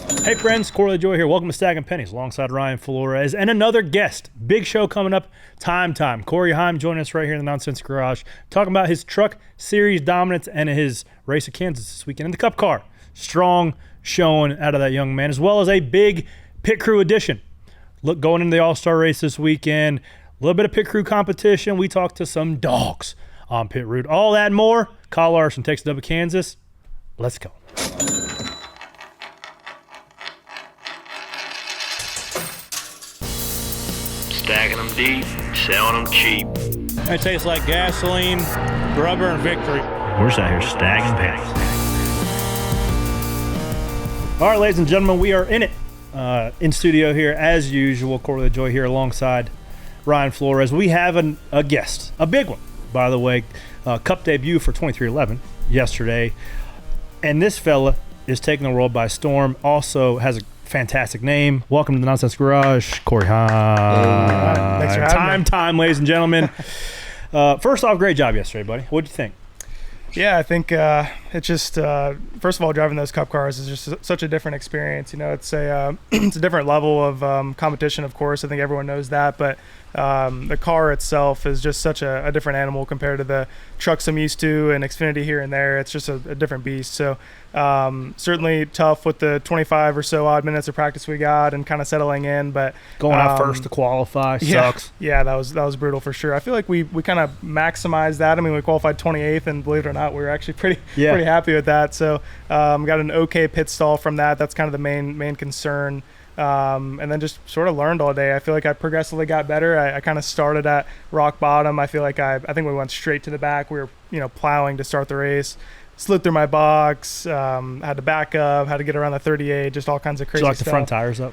Hey friends, Corey LaJoie here. Welcome to Stacking Pennies alongside Ryan Flores and another guest. Big show coming up, time. Corey Heim joining us right here in the Nonsense Garage, talking about his truck series dominance and his race at Kansas this weekend in the Cup car. Strong showing out of that young man, as well as a big pit crew edition. Look, going into the All-Star race this weekend, a little bit of pit crew competition. We talked to some dogs on pit route. All that and more. Kyle Larson takes it up at Kansas. Let's go. Stacking them deep, selling them cheap. It tastes like gasoline, rubber, and victory. We're just out here stacking pennies. All right, ladies and gentlemen, we are in it. In studio here, as usual, Corey LaJoie here alongside Ryan Flores. We have a guest, a big one, by the way. Cup debut for 2311 yesterday. And this fella is taking the world by storm. Also has a fantastic name. Welcome to the Nonsense Garage, Corey Heim. Hey, thanks for having me. Time, ladies and gentlemen. First off, great job yesterday, buddy. What'd you think? Yeah, I think it's just first of all, driving those Cup cars is just such a different experience. You know, it's a it's a different level of competition. Of course, I think everyone knows that, but the car itself is just such a different animal compared to the trucks I'm used to and Xfinity here and there. It's just a different beast. So certainly tough with the 25 or so odd minutes of practice we got and kind of settling in. But Going out first to qualify sucks. Yeah, that was brutal for sure. I feel like we kind of maximized that. I mean, we qualified 28th, and believe it or not, we were actually pretty happy with that. So got an okay pit stall from that. That's kind of the main concern. And then just sort of learned all day. I feel like I progressively got better. I kind of started at rock bottom. I feel like I think we went straight to the back. We were plowing to start the race. Slid through my box, had to back up, had to get around the 38, just all kinds of crazy stuff. Did you lock the front tires up?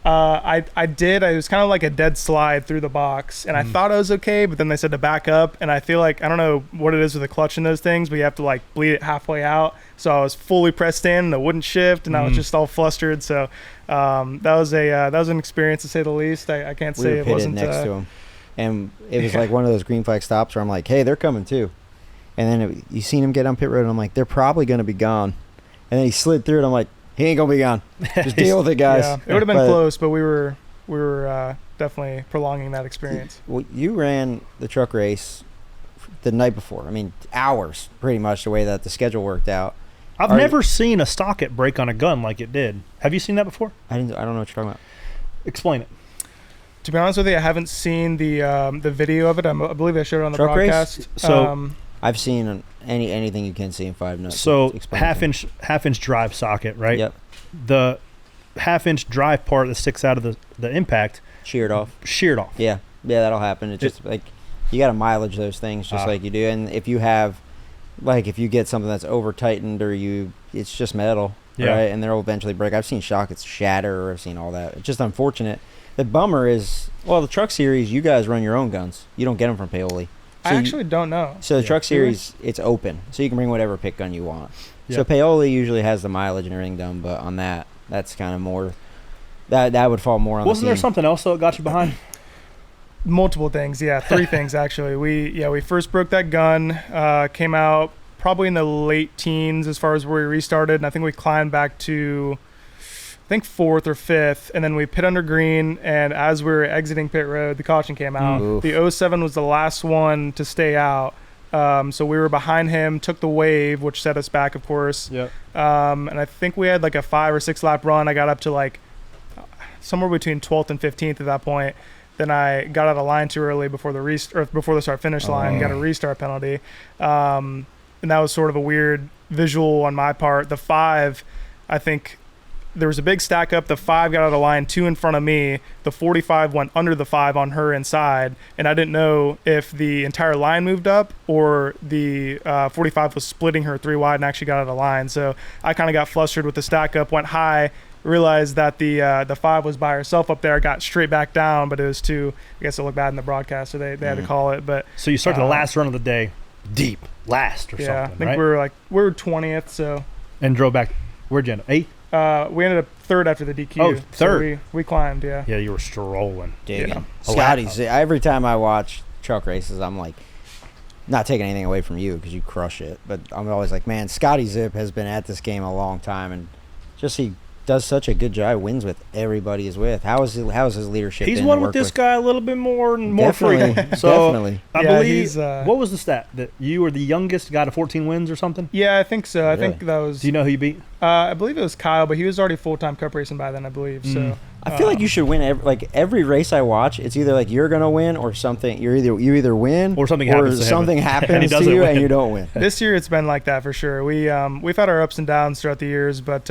I did. It was kind of like a dead slide through the box, and I thought I was okay, but then they said to back up, and I feel like, I don't know what it is with the clutch in those things, but you have to like bleed it halfway out. So I was fully pressed in, and it wouldn't shift, and I was just all flustered. So that was an experience to say the least. I can't say it wasn't next to him, and it was like one of those green flag stops where I'm like, hey, they're coming too. And then you seen him get on pit road, and I'm like, they're probably going to be gone. And then he slid through it. I'm like, he ain't going to be gone. Just deal with it, guys. Yeah, it would have been close, but we were definitely prolonging that experience. Well, you ran the truck race the night before. I mean, hours, pretty much, the way that the schedule worked out. I've never seen a socket break on a gun like it did. Have you seen that before? I don't know what you're talking about. Explain it. To be honest with you, I haven't seen the video of it. I believe I showed it on the truck broadcast. Race? So I've seen anything you can see in 5 minutes. So half inch drive socket, right? Yep. The half-inch drive part that sticks out of the impact sheared off. Yeah, that'll happen. It's just like you got to mileage those things just like you do. And if you have, like, if you get something that's over tightened or it's just metal, right? And they'll eventually break. I've seen sockets shatter, or I've seen all that. It's just unfortunate. The bummer is, well, the truck series, you guys run your own guns. You don't get them from Paoli. So I actually don't know. So the truck series, it's open, so you can bring whatever pit gun you want. Yeah. So Paoli usually has the mileage and everything done, but on that's kind of more. That would fall more on. Wasn't there something else that got you behind? Multiple things, 3 things actually. We first broke that gun, came out probably in the late teens as far as where we restarted, and I think we climbed back to, I think 4th or 5th, and then we pit under green, and as we were exiting pit road, the caution came out. Oof. The 07 was the last one to stay out. So we were behind him, took the wave, which set us back, of course. Yep. And I think we had like a 5 or 6 lap run. I got up to like somewhere between 12th and 15th at that point. Then I got out of line too early before the start finish line, got a restart penalty. And that was sort of a weird visual on my part. The 5, I think there was a big stack up. The 5 got out of line 2 in front of me. The 45 went under the 5 on her inside, and I didn't know if the entire line moved up or the 45 was splitting her 3 wide and actually got out of line. So I kind of got flustered with the stack up, went high, realized that the 5 was by herself up there, got straight back down, but it was too, I guess it looked bad in the broadcast, so they had to call it. But so you started the last run of the day deep, last or something, I think right? we were 20th, so. And drove back, where'd you end up, 8th? We ended up 3rd after the DQ. Oh, 3rd. So we climbed, yeah. Yeah, you were strolling. Yeah. Scotty's, every time I watch truck races, I'm like, not taking anything away from you because you crush it, but I'm always like, man, Scotty Zip has been at this game a long time, and just does such a good job. Wins with everybody he's with. How is his leadership? He's been won to with work this guy a little bit more Definitely, frequent. So definitely. I Yeah, believe he's, what was the stat that you were the youngest guy to 14 wins or something? Yeah, I think so. I think Really? that was. Do you know who you beat? I believe it was Kyle, but he was already full-time cup racing by then, I believe. So I feel like you should win every race I watch. It's either like you're gonna win or something. You either win Or something happens to him. something And he happens to doesn't you win. and you don't win. this year it's been like that for sure. We've had our ups and downs throughout the years, but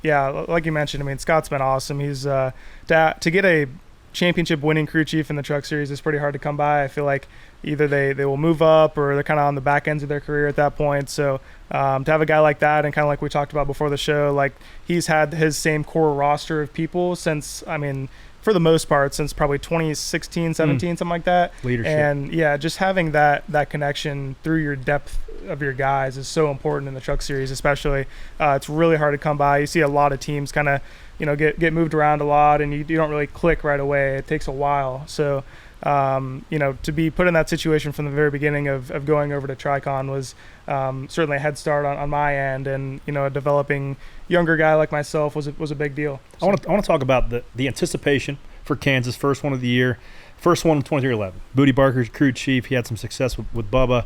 yeah, like you mentioned, I mean, Scott's been awesome. He's to get a championship winning crew chief in the truck series is pretty hard to come by. I feel like either they will move up or they're kind of on the back ends of their career at that point. So to have a guy like that, and kind of like we talked about before the show, like he's had his same core roster of people since, I mean, for the most part, since probably 2016, 17, something like that. Leadership. And yeah, just having that connection through your depth of your guys is so important in the truck series, especially. It's really hard to come by. You see a lot of teams kind of, get moved around a lot, and you don't really click right away. It takes a while. So, to be put in that situation from the very beginning of going over to Tricon was certainly a head start on my end, and a developing younger guy like myself was a big deal. So. I want to talk about the anticipation for Kansas, first one of the year, first one in 2311. Booty Barker's crew chief. He had some success with Bubba,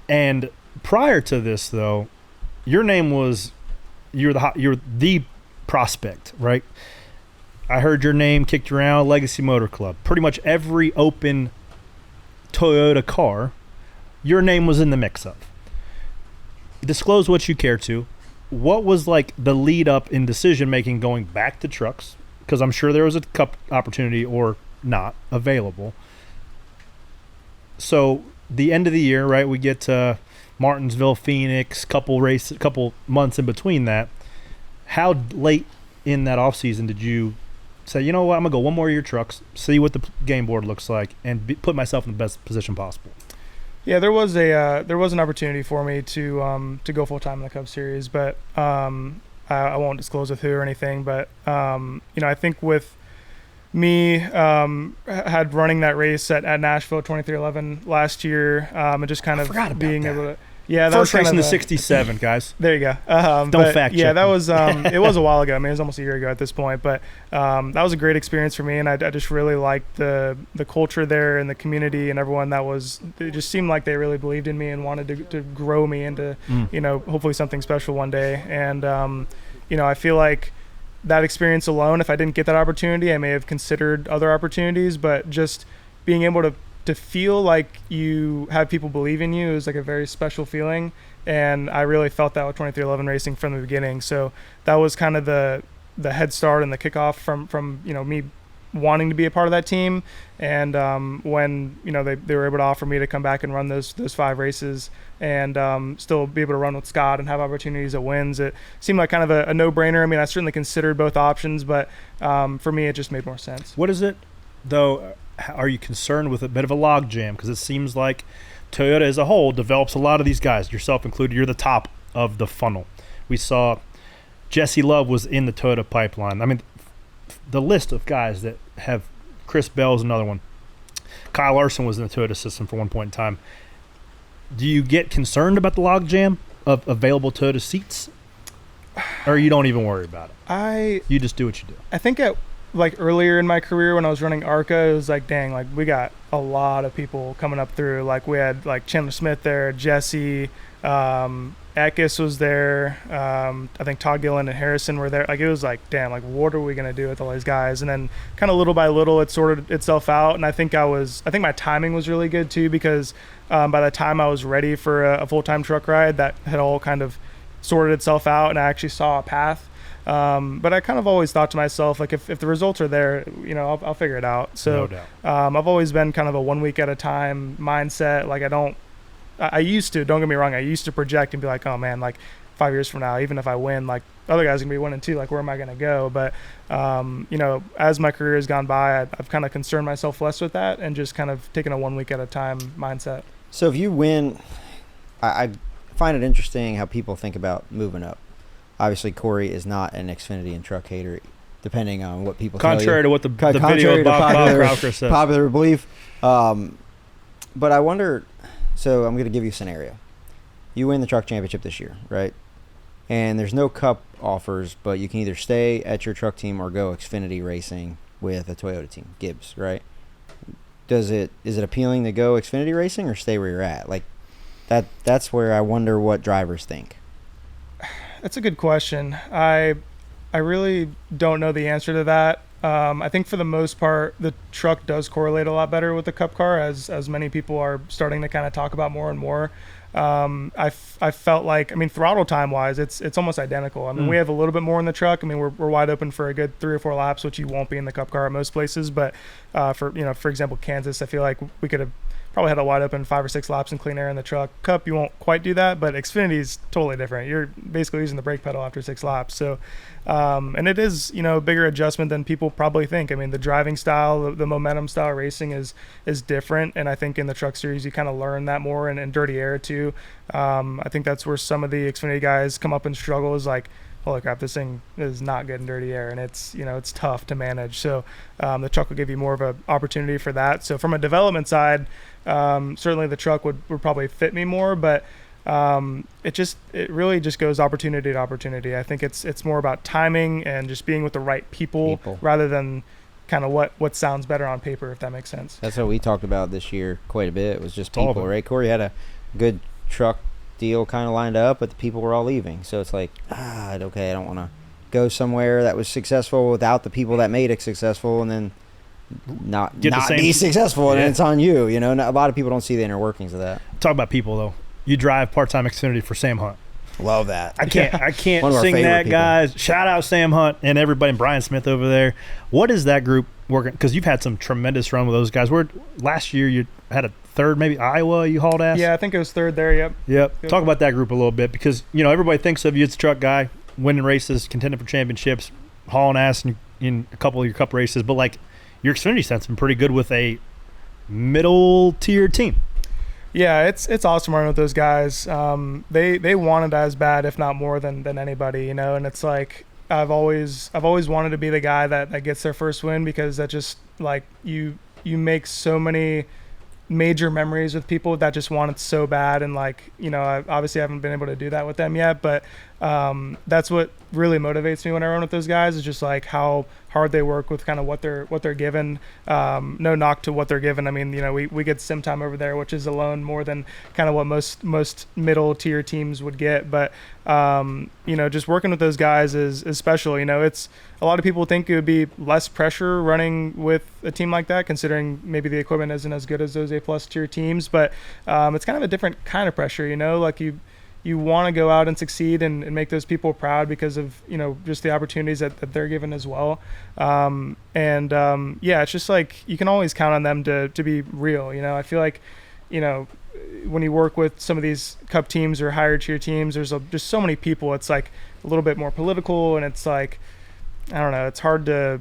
and prior to this though, your name was you're the prospect, right? I heard your name kicked around Legacy Motor Club. Pretty much every open Toyota car, your name was in the mix of. Disclose what you care to. What was like the lead up in decision making going back to trucks? Because I'm sure there was a cup opportunity or not available. So the end of the year, right? We get to Martinsville, Phoenix, couple months in between that. How late in that off season did you say, you know what, I'm gonna go one more year trucks, see what the game board looks like, and put myself in the best position possible? Yeah, there was an opportunity for me to go full time in the Cup Series, but I won't disclose with who or anything. But I think with me had running that race at Nashville 2311 last year, and just kind of being able to. Yeah, that first was race in the kind of 67, guys. There you go. Don't fact check. Yeah, that was it was a while ago. I mean, it was almost a year ago at this point, but that was a great experience for me, and I just really liked the culture there and the community and everyone it just seemed like they really believed in me and wanted to grow me into hopefully something special one day. And I feel like that experience alone, if I didn't get that opportunity, I may have considered other opportunities, but just being able to feel like you have people believe in you is like a very special feeling, and I really felt that with 2311 racing from the beginning. So that was kind of the head start and the kickoff from me wanting to be a part of that team. And when they were able to offer me to come back and run those 5 races and still be able to run with Scott and have opportunities at wins, it seemed like kind of a no-brainer. I mean, I certainly considered both options, but for me it just made more sense. What is it though? Are you concerned with a bit of a log jam? Because it seems like Toyota as a whole develops a lot of these guys, yourself included. You're the top of the funnel. We saw Jesse Love was in the Toyota pipeline. I mean, the list of guys that have – Chris Bell's another one. Kyle Larson was in the Toyota system for one point in time. Do you get concerned about the log jam of available Toyota seats? Or you don't even worry about it? You just do what you do. I think earlier in my career when I was running ARCA, it was like, dang, like we got a lot of people coming up through. Like we had like Chandler Smith there, Jesse, Eckes was there. I think Todd Gillen and Harrison were there. Like it was like, damn, like what are we gonna do with all these guys? And then kind of little by little, it sorted itself out. And I think my timing was really good too, because by the time I was ready for a full-time truck ride, that had all kind of sorted itself out, and I actually saw a path. But I kind of always thought to myself, like, if the results are there, I'll figure it out. So No doubt. I've always been kind of a 1 week at a time mindset. Like I used to, don't get me wrong, I used to project and be like, oh man, like 5 years from now, even if I win, like other guys are gonna be winning too. Like where am I gonna go? But as my career has gone by, I've kind of concerned myself less with that and just kind of taken a 1 week at a time mindset. So if you win, I find it interesting how people think about moving up. Obviously, Corey is not an Xfinity and truck hater, depending on what people Contrary to what the Contrary video to of Bob popular- Crowker said. popular belief. But I wonder, so I'm going to give you a scenario. You win the truck championship this year, right? And there's no cup offers, but you can either stay at your truck team or go Xfinity racing with a Toyota team, Gibbs, right? Is it appealing to go Xfinity racing or stay where you're at? Like that's where I wonder what drivers think. That's a good question. I really don't know the answer to that. I think for the most part, the truck does correlate a lot better with the Cup car, as many people are starting to kind of talk about more and more. I felt like, I mean, throttle time wise, it's almost identical. I mean, we have a little bit more in the truck. I mean, we're wide open for a good 3 or 4 laps, which you won't be in the Cup car at most places. But for example, Kansas, I feel like we could have probably had a wide open 5 or 6 laps in clean air in the truck. Cup, you won't quite do that, but Xfinity is totally different. You're basically using the brake pedal after 6 laps. So, and it is, a bigger adjustment than people probably think. I mean, the driving style, the momentum style racing is different. And I think in the truck series, you kind of learn that more, and in dirty air too. I think that's where some of the Xfinity guys come up and struggle, is like, holy crap, this thing is not good in dirty air, and it's tough to manage. So the truck will give you more of an opportunity for that. So from a development side, certainly the truck would probably fit me more, but it really just goes opportunity to opportunity. I think it's more about timing and just being with the right people. Rather than kind of what sounds better on paper, if that makes sense. That's what we talked about this year quite a bit. It was just people, right? Corey had a good truck deal kind of lined up, but the people were all leaving. So it's like, okay, I don't want to go somewhere that was successful without the people that made it successful, and then not be successful, and it's on you. A lot of people don't see the inner workings of that. Talk about people though. You drive part-time Xfinity for Sam Hunt. Love that. I can't sing that, people. Guys. Shout out Sam Hunt and everybody, and Brian Smith over there. What is that group working? Because you've had some tremendous run with those guys. Last year you had a third, maybe Iowa. You hauled ass. Yeah, I think it was third there. Yep. Talk about that group a little bit, because everybody thinks of you as a truck guy, winning races, contending for championships, hauling ass in a couple of your Cup races. But like your Xfinity set's been pretty good with a middle tier team. Yeah, it's awesome running with those guys. They want it as bad, if not more than anybody, and it's like I've always wanted to be the guy that gets their first win, because that just like you make so many major memories with people that just want it so bad, and like I obviously haven't been able to do that with them yet, but that's what really motivates me when I run with those guys, is just like how hard they work with kind of what they're given. No knock to what they're given. I mean, we get sim time over there, which is alone more than kind of what most middle tier teams would get. But just working with those guys is special. It's a lot of people think it would be less pressure running with a team like that, considering maybe the equipment isn't as good as those A+ tier teams. But it's kind of a different kind of pressure. Like you want to go out and succeed and make those people proud because of just the opportunities that they're given as well. It's just like you can always count on them to be real. I feel like when you work with some of these Cup teams or higher tier teams, there's just so many people. It's like a little bit more political, and it's like, I don't know, it's hard to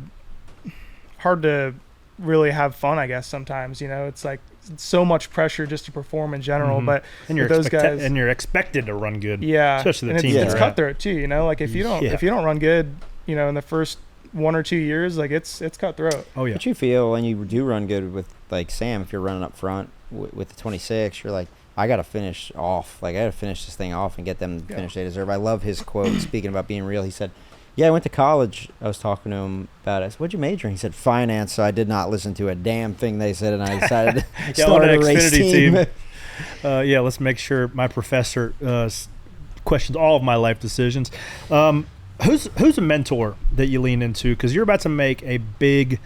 really have fun, I guess, sometimes. It's like so much pressure just to perform in general. But and those guys, and you're expected to run good. Yeah, especially the and team. It's cutthroat too. Like if you don't run good, in the first 1 or 2 years, like it's cutthroat. Oh yeah. What you feel when you do run good with like Sam, if you're running up front with the 26, you're like, I got to finish off. Like I got to finish this thing off and get them the finish they deserve. I love his quote. Speaking about being real, he said, yeah, I went to college. I was talking to him about it. I said, what'd you major in? He said, finance. So I did not listen to a damn thing they said, and I decided to start a race team. Let's make sure my professor questions all of my life decisions. Who's a mentor that you lean into? Because you're about to make a big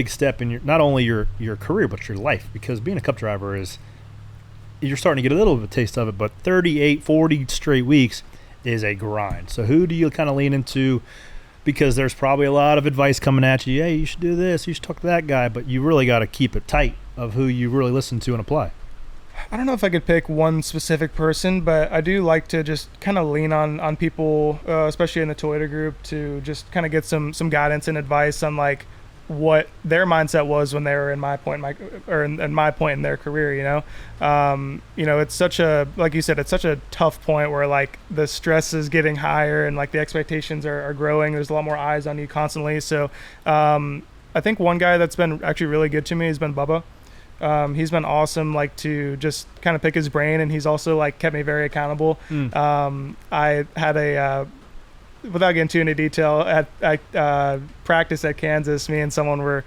step in not only your career, but your life. Because being a Cup driver you're starting to get a little bit of a taste of it, but 38, 40 straight weeks is a grind. So who do you kind of lean into? Because there's probably a lot of advice coming at you. Hey, you should do this. You should talk to that guy. But you really got to keep it tight of who you really listen to and apply. I don't know if I could pick one specific person, but I do like to just kind of lean on people, especially in the Toyota group, to just kind of get some guidance and advice on like what their mindset was when they were in my point in their career. It's such a, like you said, it's such a tough point where like the stress is getting higher and like the expectations are growing. There's a lot more eyes on you constantly. So I think one guy that's been actually really good to me has been Bubba. He's been awesome, like to just kind of pick his brain, and he's also like kept me very accountable. I had without getting too into detail, at practice at Kansas, me and someone were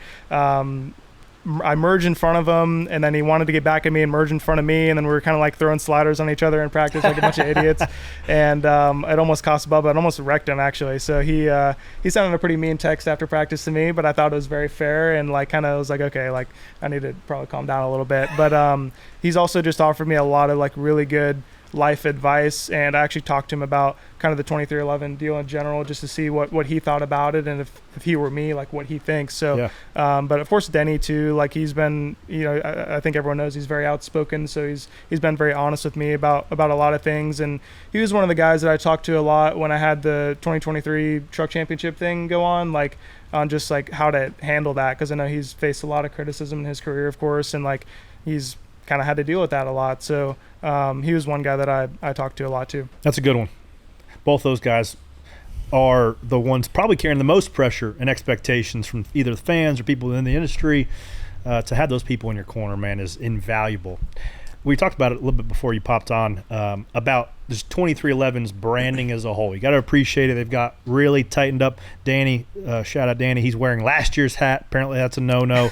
I merged in front of him, and then he wanted to get back at me and merge in front of me, and then we were kind of like throwing sliders on each other in practice like a bunch of idiots, and it almost cost Bubba. It almost wrecked him, actually. So he sent a pretty mean text after practice to me, but I thought it was very fair, and like kind of was like, okay, like I need to probably calm down a little bit. But he's also just offered me a lot of like really good life advice, and I actually talked to him about kind of the 2311 deal in general, just to see what he thought about it, and if he were me, like what he thinks. So but of course Denny too, like he's been, you know, I think everyone knows he's very outspoken, so he's been very honest with me about a lot of things, and he was one of the guys that I talked to a lot when I had the 2023 truck championship thing go on, like on just like how to handle that, because I know he's faced a lot of criticism in his career, of course, and like he's kind of had to deal with that a lot. So he was one guy that I talked to a lot too. That's a good one. Both those guys are the ones probably carrying the most pressure and expectations from either the fans or people in the industry. To have those people in your corner, man, is invaluable. We talked about it a little bit before you popped on, about this 2311's branding as a whole. You got to appreciate it. They've got really tightened up. Danny, shout out Danny. He's wearing last year's hat. Apparently that's a no-no.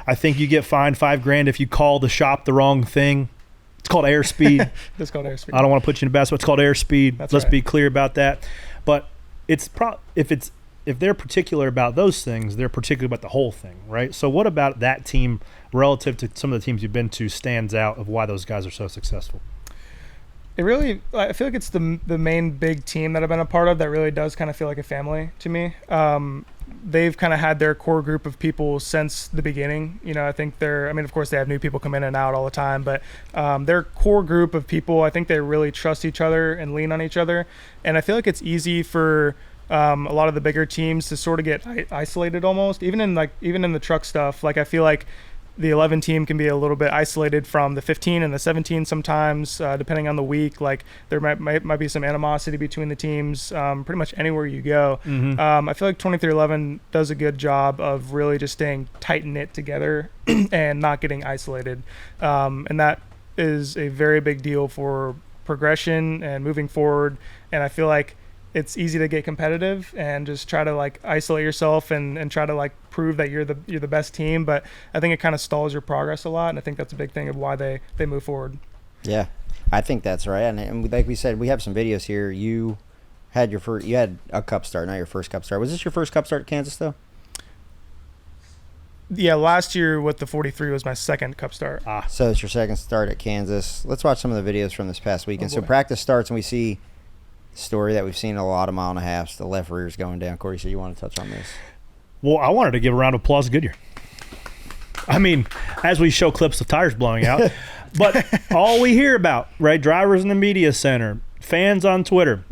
I think you get fined $5,000 if you call the shop the wrong thing. It's called airspeed. It's called airspeed. I don't want to put you in a bad spot. It's called airspeed. Let's right. Be clear about that. But it's if they're particular about those things, they're particular about the whole thing, right? So what about that team relative to some of the teams you've been to stands out of why those guys are so successful? It really, I feel like it's the main big team that I've been a part of that really does kind of feel like a family to me. They've kind of had their core group of people since the beginning. You know, I think of course they have new people come in and out all the time, but their core group of people, I think they really trust each other and lean on each other. And I feel like it's easy for a lot of the bigger teams to sort of get isolated almost, even in the truck stuff. Like I feel like the 11 team can be a little bit isolated from the 15 and the 17 sometimes, depending on the week. Like there might be some animosity between the teams pretty much anywhere you go. Mm-hmm. I feel like 2311 does a good job of really just staying tight-knit together and not getting isolated. And that is a very big deal for progression and moving forward. And I feel like it's easy to get competitive and just try to like isolate yourself and try to like prove that you're the best team, but I think it kind of stalls your progress a lot, and I think that's a big thing of why they move forward. Yeah, I think that's right. And like we said, we have some videos here. You had a cup start, not your first cup start. Was this your first cup start at Kansas though? Yeah, last year with the 43 was my second cup start. So it's your second start at Kansas. Let's watch some of the videos from this past weekend. So practice starts and we see story that we've seen a lot of 1.5 miles, the left rear's going down. Corey, so you want to touch on this? Well, I wanted to give a round of applause to Goodyear. I mean, as we show clips of tires blowing out, but all we hear about, right, drivers in the media center, fans on Twitter,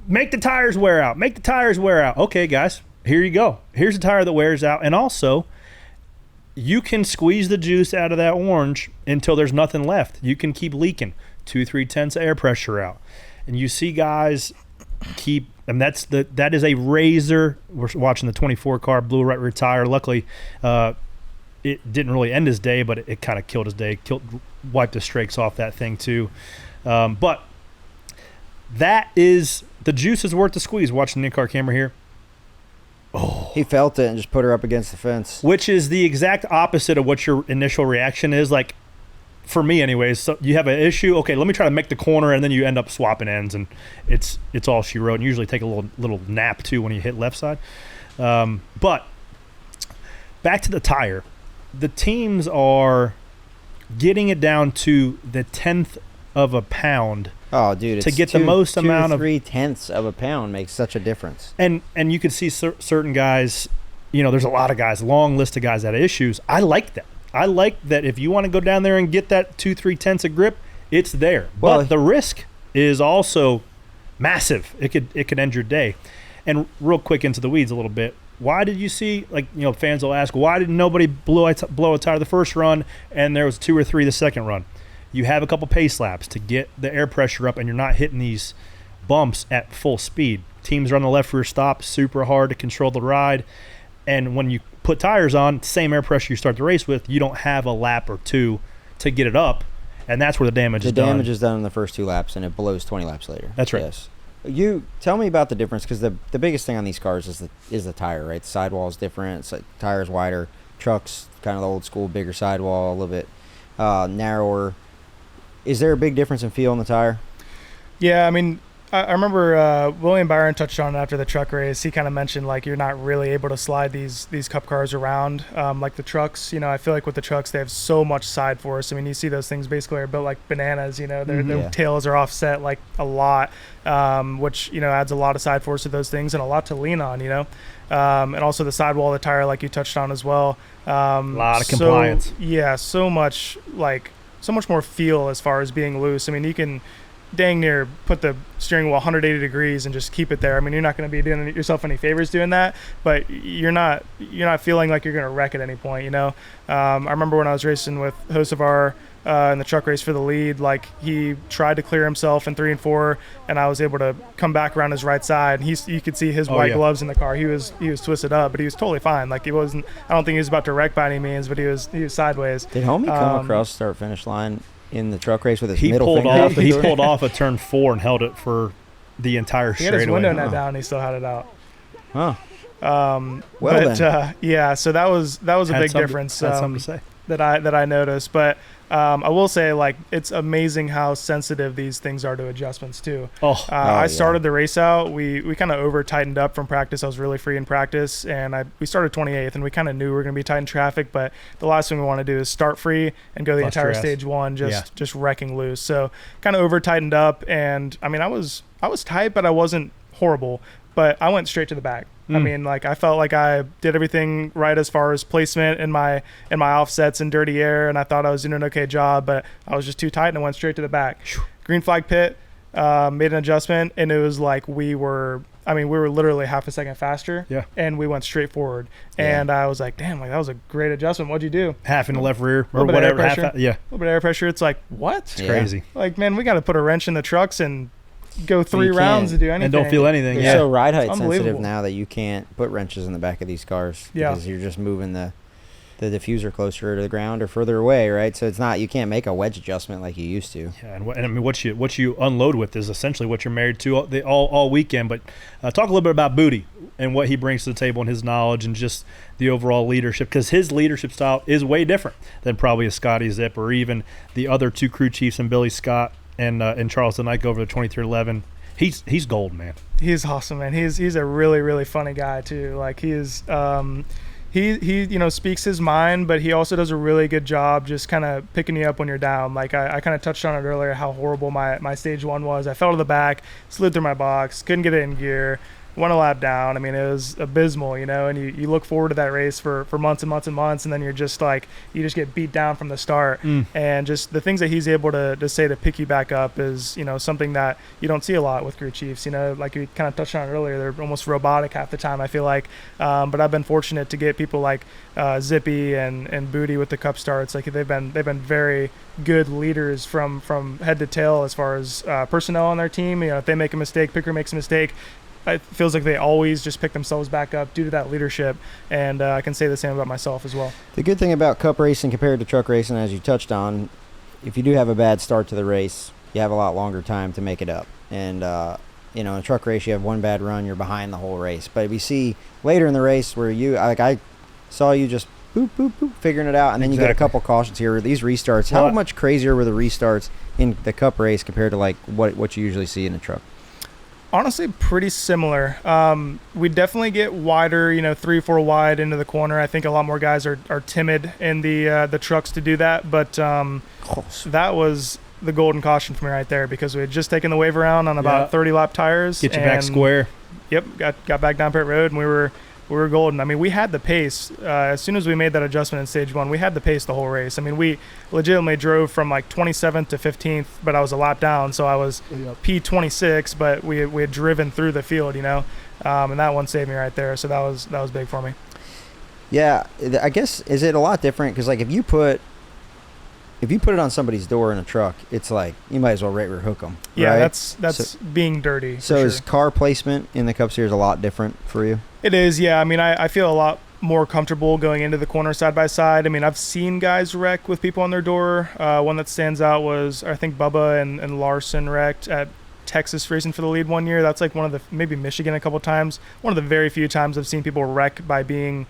make the tires wear out, make the tires wear out. Okay, guys, here you go. Here's a tire that wears out, and also you can squeeze the juice out of that orange until there's nothing left. You can keep leaking 2-3 tenths of air pressure out. And you see guys keep, and that is a razor. We're watching the 24 car blew right rear tire. Luckily, it didn't really end his day, but it kind of killed his day. Wiped the strakes off that thing too. But that is, the juice is worth the squeeze. Watching the in-car camera here. Oh, he felt it and just put her up against the fence. Which is the exact opposite of what your initial reaction is. Like, for me anyways, so you have an issue, okay, let me try to make the corner, and then you end up swapping ends, and it's all she wrote. And usually take a little nap too when you hit left side. But back to the tire, the teams are getting it down to the 1/10 of a pound. Oh, dude, to get the most amount of 3/10 of a pound makes such a difference. And you can see certain guys, you know, there's a lot of guys, long list of guys that have issues. I like that. I like that if you want to go down there and get that 2-3 tenths of grip, it's there. Well, but the risk is also massive. It could end your day. And real quick into the weeds a little bit. Why did you see, like, you know, fans will ask, why did nobody blow a tire the first run and there was 2 or 3 the second run? You have a couple pace laps to get the air pressure up, and you're not hitting these bumps at full speed. Teams run the left rear stop super hard to control the ride. And when you put tires on, same air pressure you start the race with, you don't have a lap or two to get it up, and that's where the damage is done. The damage is done in the first 2 laps, and it blows 20 laps later. That's right. Yes. You tell me about the difference, because the biggest thing on these cars is the tire, right? The sidewall is different. It's like tires wider. Trucks kind of the old school, bigger sidewall, a little bit narrower. Is there a big difference in feel on the tire? Yeah, I mean, I remember William Byron touched on it after the truck race. He kind of mentioned like you're not really able to slide these cup cars around like the trucks. You know, I feel like with the trucks they have so much side force. I mean, you see those things basically are built like bananas. You know, their tails are offset like a lot, which adds a lot of side force to those things and a lot to lean on. And also the sidewall of the tire, like you touched on as well. A lot of compliance. Yeah, so much more feel as far as being loose. I mean, you can dang near put the steering wheel 180 degrees and just keep it there. I mean, you're not going to be doing yourself any favors doing that, but you're not feeling like you're going to wreck at any point. I remember when I was racing with Hocevar in the truck race for the lead, like he tried to clear himself in 3 and 4, and I was able to come back around his right side. You could see his white gloves in the car. He was twisted up, but he was totally fine. Like he wasn't. I don't think he was about to wreck by any means, but he was sideways. Did homie come across start finish line in the truck race with his middle finger? He pulled off a turn 4 and held it for the entire straightaway. He had his window net down and he still had it out. Huh. So that was a big difference. That's something to say. That I noticed, but I will say, like, it's amazing how sensitive these things are to adjustments too. I started the race out. We kind of over tightened up from practice. I was really free in practice, and we started 28th, and we kind of knew we were going to be tight in traffic. But the last thing we want to do is start free and go the entire stage 1 just wrecking loose. So kind of over tightened up, and I mean I was tight, but I wasn't horrible. But I went straight to the back. I mean, like, I felt like I did everything right as far as placement in my offsets and dirty air, and I thought I was doing an okay job, but I was just too tight and I went straight to the back. Green flag pit, made an adjustment, and it was like we were literally half a second faster, and we went straight forward. And I was like, damn, like that was a great adjustment. What'd you do? Half in the left rear or whatever. A little bit of air pressure. It's like, what? It's crazy. Like, man, we got to put a wrench in the trucks and go 3 rounds to do anything and don't feel anything. They're so ride height sensitive now that you can't put wrenches in the back of these cars because you're just moving the diffuser closer to the ground or further away, right? So it's not, you can't make a wedge adjustment like you used to. Yeah, and I mean what you unload with is essentially what you're married to all weekend. But talk a little bit about Booty and what he brings to the table and his knowledge and just the overall leadership, because his leadership style is way different than probably a Scotty Zip or even the other 2 crew chiefs and Billy Scott and Charles Knight over the 2311. He's gold, man. He's awesome, man. He's a really, really funny guy too. Like he is he speaks his mind, but he also does a really good job just kind of picking you up when you're down. Like I kind of touched on it earlier how horrible my stage 1 was. I fell to the back, slid through my box, couldn't get it in gear, went a lap down. I mean, it was abysmal, and you look forward to that race for months and months and months, and then you're just like, you just get beat down from the start. And just the things that he's able to say to pick you back up is, something that you don't see a lot with crew chiefs. Like you kind of touched on earlier, they're almost robotic half the time, I feel like. But I've been fortunate to get people like Zippy and Booty with the cup starts. Like they've been very good leaders from head to tail as far as personnel on their team. If they make a mistake, picker makes a mistake, it feels like they always just pick themselves back up due to that leadership, and I can say the same about myself as well. The good thing about cup racing compared to truck racing, as you touched on, if you do have a bad start to the race, you have a lot longer time to make it up. And in a truck race, you have one bad run, you're behind the whole race. But we see later in the race where I saw you just boop, boop, boop, figuring it out, and then you get a couple cautions here. These restarts, how much crazier were the restarts in the cup race compared to like what you usually see in a truck? Honestly, pretty similar. We definitely get wider, 3-4 wide into the corner. I think a lot more guys are timid in the trucks to do that, but that was the golden caution for me right there, because we had just taken the wave around on about 30 lap tires. Get you back square. Yep, got back down pit road, and we were golden. I mean, we had the pace. As soon as we made that adjustment in stage 1, we had the pace the whole race. I mean, we legitimately drove from like 27th to 15th, but I was a lap down, so I was P26, but we had driven through the field, and that one saved me right there. So that was big for me. Yeah, I guess, is it a lot different? Because like if you put it on somebody's door in a truck, it's like you might as well right rear hook them. Yeah, right? that's being dirty. So is car placement in the Cup Series a lot different for you? It is, yeah. I mean, I feel a lot more comfortable going into the corner side by side. I mean, I've seen guys wreck with people on their door. One that stands out was, I think, Bubba and Larson wrecked at Texas racing for the lead one year. That's like one of the, maybe Michigan a couple times. One of the very few times I've seen people wreck by being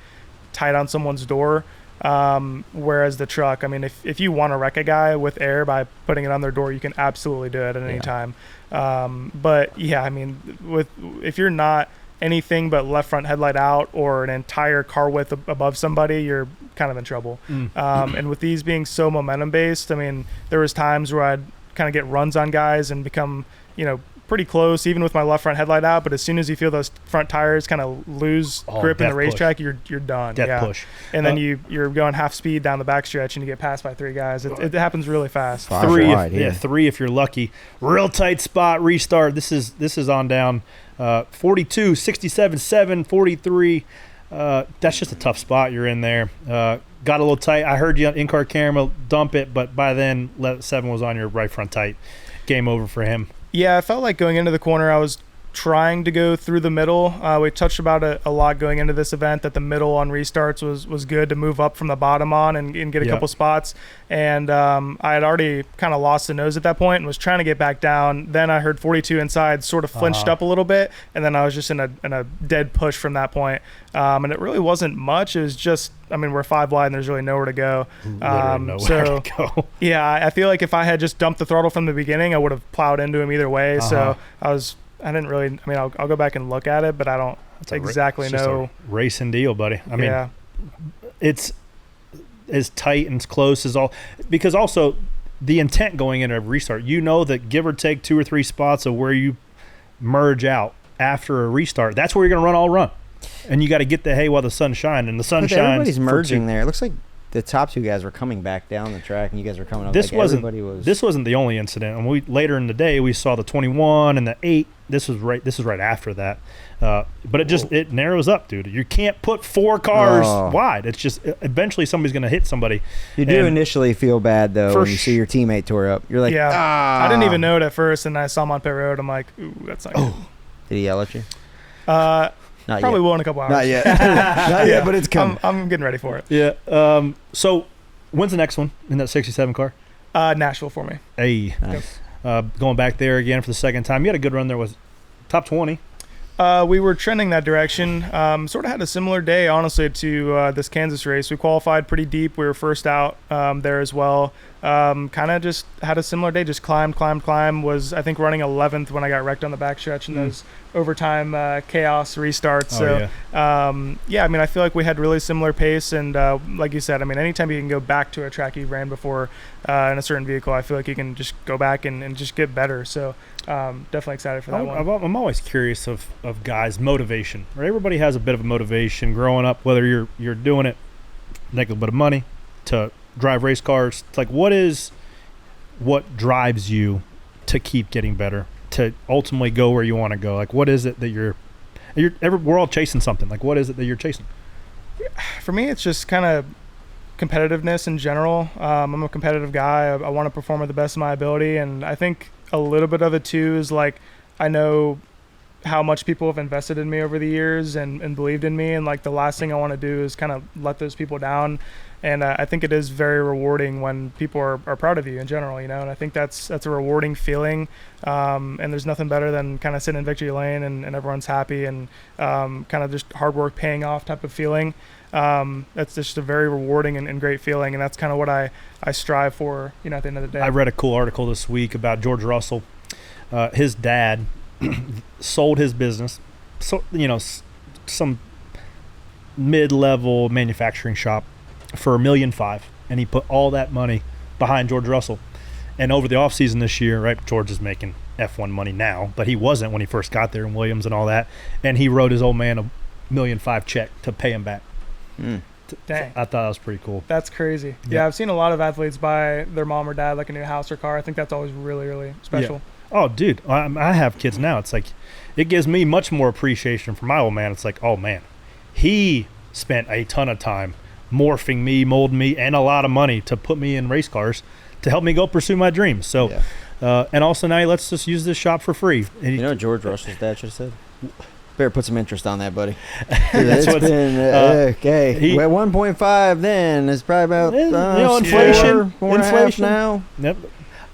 tight on someone's door. Whereas the truck, I mean, if you want to wreck a guy with air by putting it on their door, you can absolutely do it at any time. But yeah, I mean, if you're not anything but left front headlight out or an entire car width above somebody, you're kind of in trouble. And with these being so momentum based, I mean, there was times where I'd kind of get runs on guys and become, pretty close, even with my left front headlight out. But as soon as you feel those front tires kind of lose grip in the racetrack, you're done. Death push. And then you're going half speed down the backstretch and you get passed by 3 guys. It happens really fast. 3 if you're lucky. Real tight spot, restart. This is on down 42, 67, 7, 43. That's just a tough spot you're in there. Got a little tight. I heard you on in-car camera dump it, but by then 7 was on your right front tight. Game over for him. Yeah, I felt like going into the corner, I was trying to go through the middle. We touched about it a lot going into this event, that the middle on restarts was good to move up from the bottom on and get a couple spots. And I had already kind of lost the nose at that point and was trying to get back down. Then I heard 42 inside sort of flinched up a little bit, and then I was just in a dead push from that point. And it really wasn't much. It was just, I mean, we're 5 wide and there's really nowhere to go. Nowhere to go. Yeah, I feel like if I had just dumped the throttle from the beginning, I would have plowed into him either way. So I didn't really, I mean, I'll go back and look at it, but I don't exactly know. A racing deal, buddy. I mean, it's as tight and as close as all, because also the intent going into a restart, that give or take 2 or 3 spots of where you merge out after a restart, that's where you're going to run. And you got to get the hay while the sun shines, and the sun shines. Everybody's merging there. It looks like the top 2 guys were coming back down the track, and you guys were coming up. This wasn't the only incident. And later in the day we saw the 21 and the 8. This was right after that. But it narrows up, dude. You can't put 4 cars wide. It's just eventually somebody's going to hit somebody. You do initially feel bad though when you see your teammate tore up. You're like, I didn't even know it at first, and I saw him on pit road. I'm like, ooh, that's not good. Did he yell at you? Not probably yet. Will in a couple hours. Not yet. Not yet, but it's coming. I'm getting ready for it. Yeah. So when's the next one in that 67 car? Nashville for me. Hey. Nice. Going back there again for the second time. You had a good run there. Was top 20. We were trending that direction. Sort of had a similar day, honestly, to this Kansas race. We qualified pretty deep. We were first out there as well. Kind of just had a similar day. Just climbed. Was, I think, running 11th when I got wrecked on the backstretch in those overtime chaos restarts. I mean, I feel like we had really similar pace. And like you said, I mean, anytime you can go back to a track you ran before in a certain vehicle, I feel like you can just go back and just get better. So definitely excited for that one. I'm always curious of guys' motivation. Right? Everybody has a bit of a motivation growing up, whether you're doing it, make a bit of money to drive race cars. It's like, what drives you to keep getting better, to ultimately go where you want to go? Like, what is it that we're all chasing something. Like, what is it that you're chasing? For me, it's just kind of competitiveness in general. I'm a competitive guy. I want to perform at the best of my ability, and I think a little bit of it too is like, I know how much people have invested in me over the years and believed in me, and like the last thing I want to do is kind of let those people down. And I think it is very rewarding when people are proud of you in general, and I think that's a rewarding feeling. And there's nothing better than kind of sitting in victory lane and everyone's happy and kind of just hard work paying off type of feeling. That's just a very rewarding and great feeling, and that's kind of what I strive for, at the end of the day. I read a cool article this week about George Russell. His dad sold his business, so some mid-level manufacturing shop for $1.5 million, and he put all that money behind George Russell. And over the offseason this year, right, George is making F1 money now, but he wasn't when he first got there in Williams and all that. And he wrote his old man a $1.5 million check to pay him back. Dang. I thought that was pretty cool. That's crazy. Yeah, I've seen a lot of athletes buy their mom or dad like a new house or car. I think that's always really, really special. Yeah. Oh, dude, I have kids now. It's like, it gives me much more appreciation for my old man. It's like, oh, man, he spent a ton of time morphing me, molding me, and a lot of money to put me in race cars to help me go pursue my dreams. So, and also now let's just use this shop for free. And George Russell's dad should have said, better put some interest on that, buddy. It's been okay. At 1.5 then it's probably about inflation. Inflation now. Yep.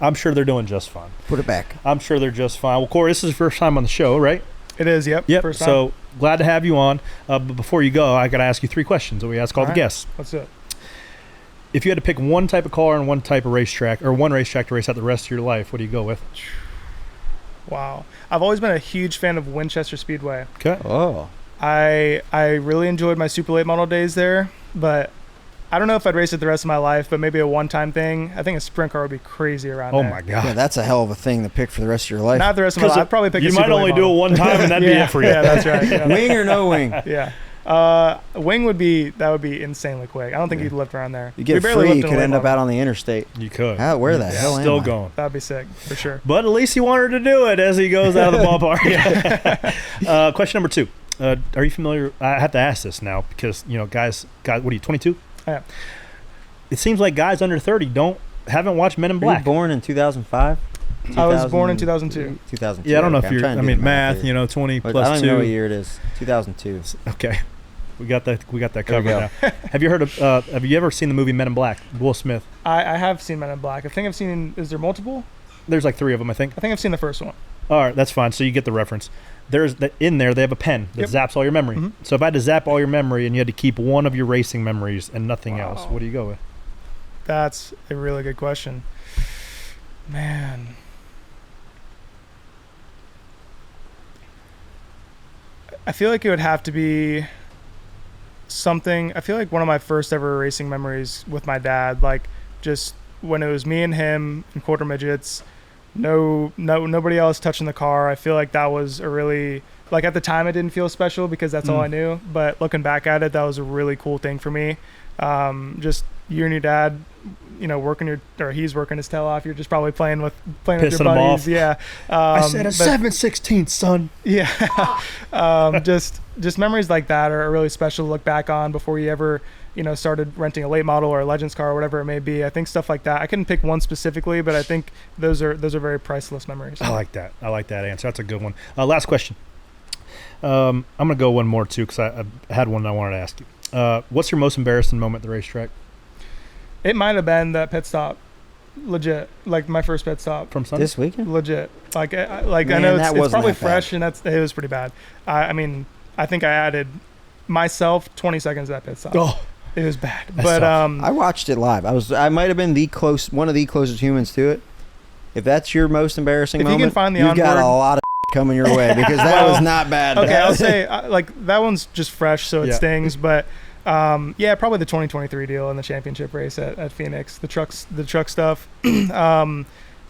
I'm sure they're doing just fine. Put it back. I'm sure they're just fine. Well, Corey, this is your first time on the show, right? It is, yep. First time. So glad to have you on. But before you go, I got to ask you 3 questions that we ask all the guests. What's it? If you had to pick one type of car and one type of racetrack, or one racetrack to race out the rest of your life, what do you go with? Wow. I've always been a huge fan of Winchester Speedway. Okay. Oh. I really enjoyed my super late model days there, but I don't know if I'd race it the rest of my life, but maybe a one-time thing. I think a sprint car would be crazy around there. Oh my God. Yeah, that's a hell of a thing to pick for the rest of your life. Not the rest of my life. I'd probably pick a You super might only late do it model. one time, and that'd be it for you. Yeah, that's right. Yeah. Wing or no wing? Yeah. Wing would be insanely quick. I don't think you'd lift around there. You get free, you could end up out on the interstate. You could. Where the hell Still am I? going. That'd be sick, for sure. But at least he wanted to do it as he goes out of the ballpark. Question number 2. Are you familiar? I have to ask this now because, guys, what are you, 22? Yeah. It seems like guys under 30 haven't watched Men in Were you Black. born in 2005? I was born in 2002. 2002. Yeah, I don't know okay, if you're, I'm trying to do the math, here. 20 But plus I don't 2. even know what year it is. 2002. Okay. We got that There covered we now. Have you heard of, have you ever seen the movie Men in Black? Will Smith. I have seen Men in Black. I think I've seen, is there multiple? There's like 3 of them, I think. I think I've seen the first one. All right, that's fine. So you get the reference. In there, they have a pen that zaps all your memory. Mhm. So if I had to zap all your memory and you had to keep one of your racing memories and nothing else, Wow. what do you go with? That's a really good question. Man. I feel like it would have to be something. I feel like one of my first ever racing memories with my dad, like just when it was me and him in quarter midgets, nobody else touching the car. I feel like that was a really, like at the time it didn't feel special because that's all I knew, but looking back at it, that was a really cool thing for me. Just you and your dad, he's working his tail off. You're just probably playing with your Pissing him buddies. off. Yeah. I said a 7/16, son. Yeah. Just memories like that are really special to look back on before you ever, started renting a late model or a Legends car or whatever it may be. I think stuff like that. I couldn't pick one specifically, but I think those are very priceless memories. I like that. I like that answer. That's a good one. Last question. I'm going to go one more too because I had one that I wanted to ask you. What's your most embarrassing moment at the racetrack? It might have been that pit stop. Legit. Like my first pit stop. From Sunday? This weekend? Legit. I know that it's wasn't probably that fresh and it was pretty bad. I think I added myself 20 seconds to that pit stop. Oh, it was bad. That's But tough. I watched it live. I might have been one of the closest humans to it. If that's your most embarrassing If you moment, can find the you've got a onboard- lot of coming your way because that was not bad. okay, I'll say that one's just fresh, so it Yeah. stings. But probably the 2023 deal in the championship race at Phoenix, the truck stuff. I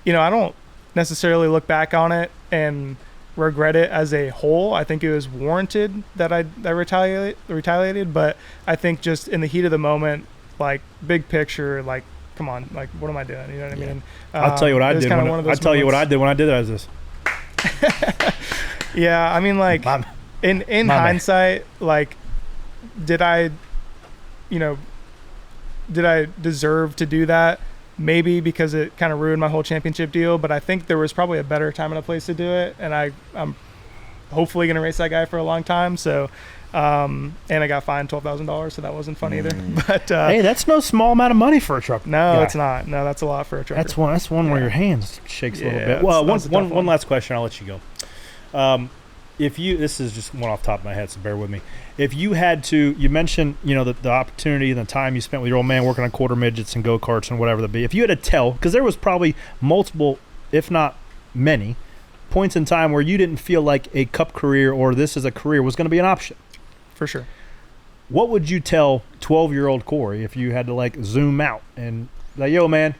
don't necessarily look back on it and regret it as a whole. I think it was warranted that I retaliated, but I think just in the heat of the moment, like big picture, like come on, like what am I doing? You know what I mean? I'll tell you what I did. I'll tell you what I did when I did this. Yeah, I mean, like in hindsight, like did I deserve to do that? Maybe because it kind of ruined my whole championship deal, but I think there was probably a better time and a place to do it, and I'm hopefully going to race that guy for a long time. So, and I got fined $12,000, so that wasn't fun either. But hey, that's no small amount of money for a truck. No, guy. it's not. No, that's a lot for a trucker. That's one where your hands shakes a little Yeah, bit. Well, that's a tough one last question. I'll let you go. This is just one off the top of my head, so bear with me. If you had to, you mentioned, the opportunity and the time you spent with your old man working on quarter midgets and go-karts and whatever that be. If you had to tell, because there was probably multiple, if not many, points in time where you didn't feel like a cup career or this as a career was going to be an option. For sure. What would you tell 12-year-old Corey if you had to zoom out and like, yo, man,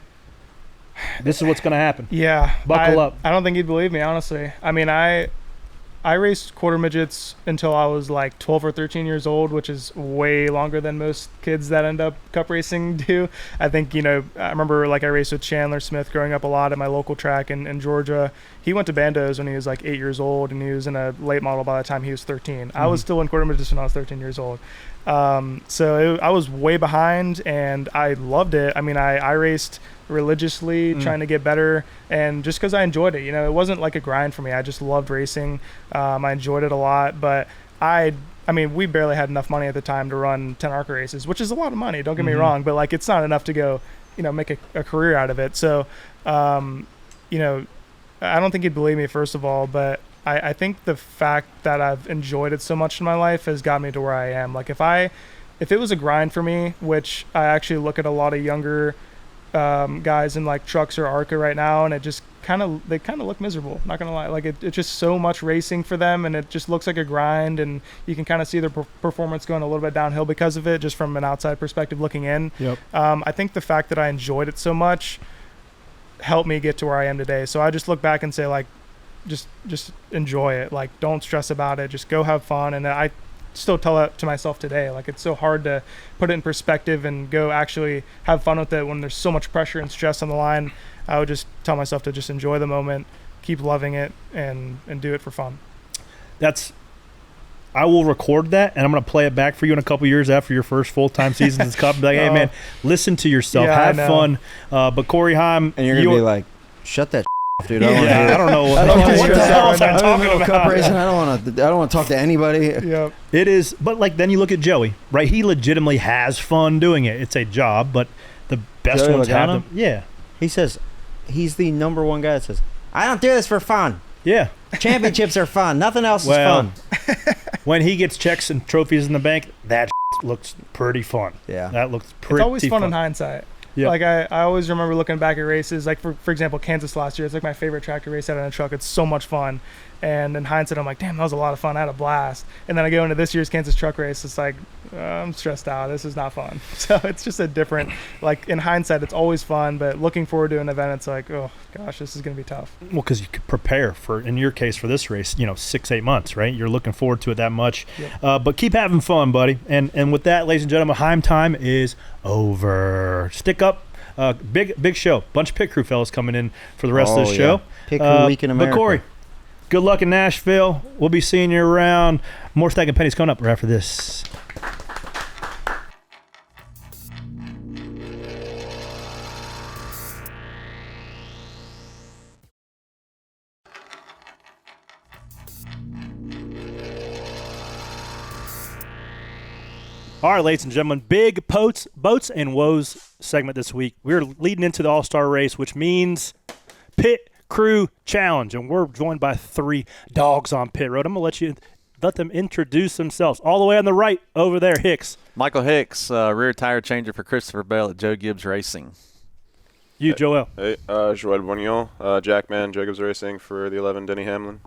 this is what's going to happen? Yeah. Buckle up. I don't think he'd believe me, honestly. I mean, I raced quarter midgets until I was like 12 or 13 years old, which is way longer than most kids that end up cup racing do. I think, I remember I raced with Chandler Smith growing up a lot at my local track in Georgia. He went to Bandos when he was 8 years old, and he was in a late model by the time he was 13. I was still in quarter midgets when I was 13 years old. I was way behind, and I loved it. I mean, I raced religiously trying to get better, and just because I enjoyed it, it wasn't like a grind for me. I just loved racing. I enjoyed it a lot, but I mean, we barely had enough money at the time to run 10 ARCA races, which is a lot of money, don't get me wrong, but it's not enough to go, make a career out of it. So, you know, I don't think he'd believe me, first of all, but I think the fact that I've enjoyed it so much in my life has got me to where I am. Like if it was a grind for me, which I actually look at a lot of younger guys in like trucks or ARCA right now, and it just they kind of look miserable, not gonna lie. Like it's just so much racing for them, and it just looks like a grind, and you can kind of see their performance going a little bit downhill because of it, just from an outside perspective looking in. Yep. I think the fact that I enjoyed it so much helped me get to where I am today. So I just look back and say, like, just enjoy it. Like, don't stress about it. Just go have fun. And I still tell that to myself today. Like, it's so hard to put it in perspective and go actually have fun with it when there's so much pressure and stress on the line. I would just tell myself to just enjoy the moment, keep loving it, and do it for fun. I will record that, and I'm going to play it back for you in a couple years after your first full-time season as Cup. Like, hey, man, listen to yourself. Yeah, have fun. But Corey Heim. And you're going to be like, shut that off, dude. I don't know what the hell I'm talking about. Cup racing. I don't want to talk to anybody. Yep. It is. But, like, then you look at Joey, right? He legitimately has fun doing it. It's a job, but the best Joey ones have Logano? them. Yeah. He says, he's the number one guy that says, I don't do this for fun. Yeah. Championships are fun. Nothing else is fun. When he gets checks and trophies in the bank, that looks pretty fun. Yeah. That looks pretty fun. It's always fun in hindsight. Yep. Like I always remember looking back at races, like for example, Kansas last year. It's like my favorite track to race out in a truck. It's so much fun. And in hindsight, I'm like, damn, that was a lot of fun. I had a blast. And then I go into this year's Kansas truck race. It's like, I'm stressed out. This is not fun. So it's just a different, like in hindsight, it's always fun. But looking forward to an event, it's like, oh gosh, this is going to be tough. Well, because you could prepare for, in your case, for this race, 6-8 months, right? You're looking forward to it that much. Yep. But keep having fun, buddy. And with that, ladies and gentlemen, Heim time is over. Stick up. Big show. Bunch of pit crew fellas coming in for the rest of the show. Pit crew week in America. But Corey, good luck in Nashville. We'll be seeing you around. More Stacking Pennies coming up right after this. All right, ladies and gentlemen, big boats and woes segment this week. We're leading into the All-Star race, which means Pit Crew Challenge, and we're joined by 3 dogs on pit road. I'm going to let them introduce themselves. All the way on the right over there, Hicks. Michael Hicks, rear tire changer for Christopher Bell at Joe Gibbs Racing. You, Joel. Hey, Joel Bouagnon, Jackman, Joe Gibbs Racing for the 11, Denny Hamlin.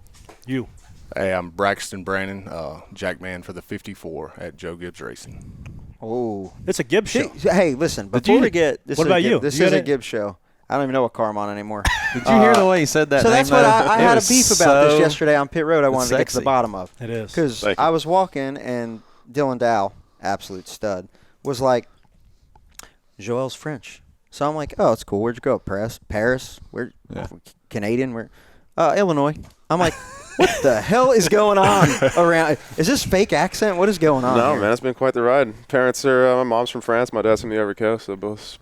You. Hey, I'm Braxton Brannon, Jackman for the 54 at Joe Gibbs Racing. Oh, It's a Gibbs show. hey, listen. Before we get this, What about you? This You is got a it? Gibbs show. I don't even know what car I'm on anymore. Did you hear the way he said that? So that's what I It had a was beef about this so yesterday on pit road. I wanted to get to the sexy. bottom of It is. because Thank you. I was walking and Dylan Dow, absolute stud, was like, Joel's French. So I'm like, oh, it's cool. Where'd you go? Paris? Where? Yeah. Canadian? Where? Illinois. I'm like, what the hell is going on around? Is this fake accent? What is going on No, here? man, it's been quite the ride. Parents are, my mom's from France, my dad's from the Ivory Coast, so both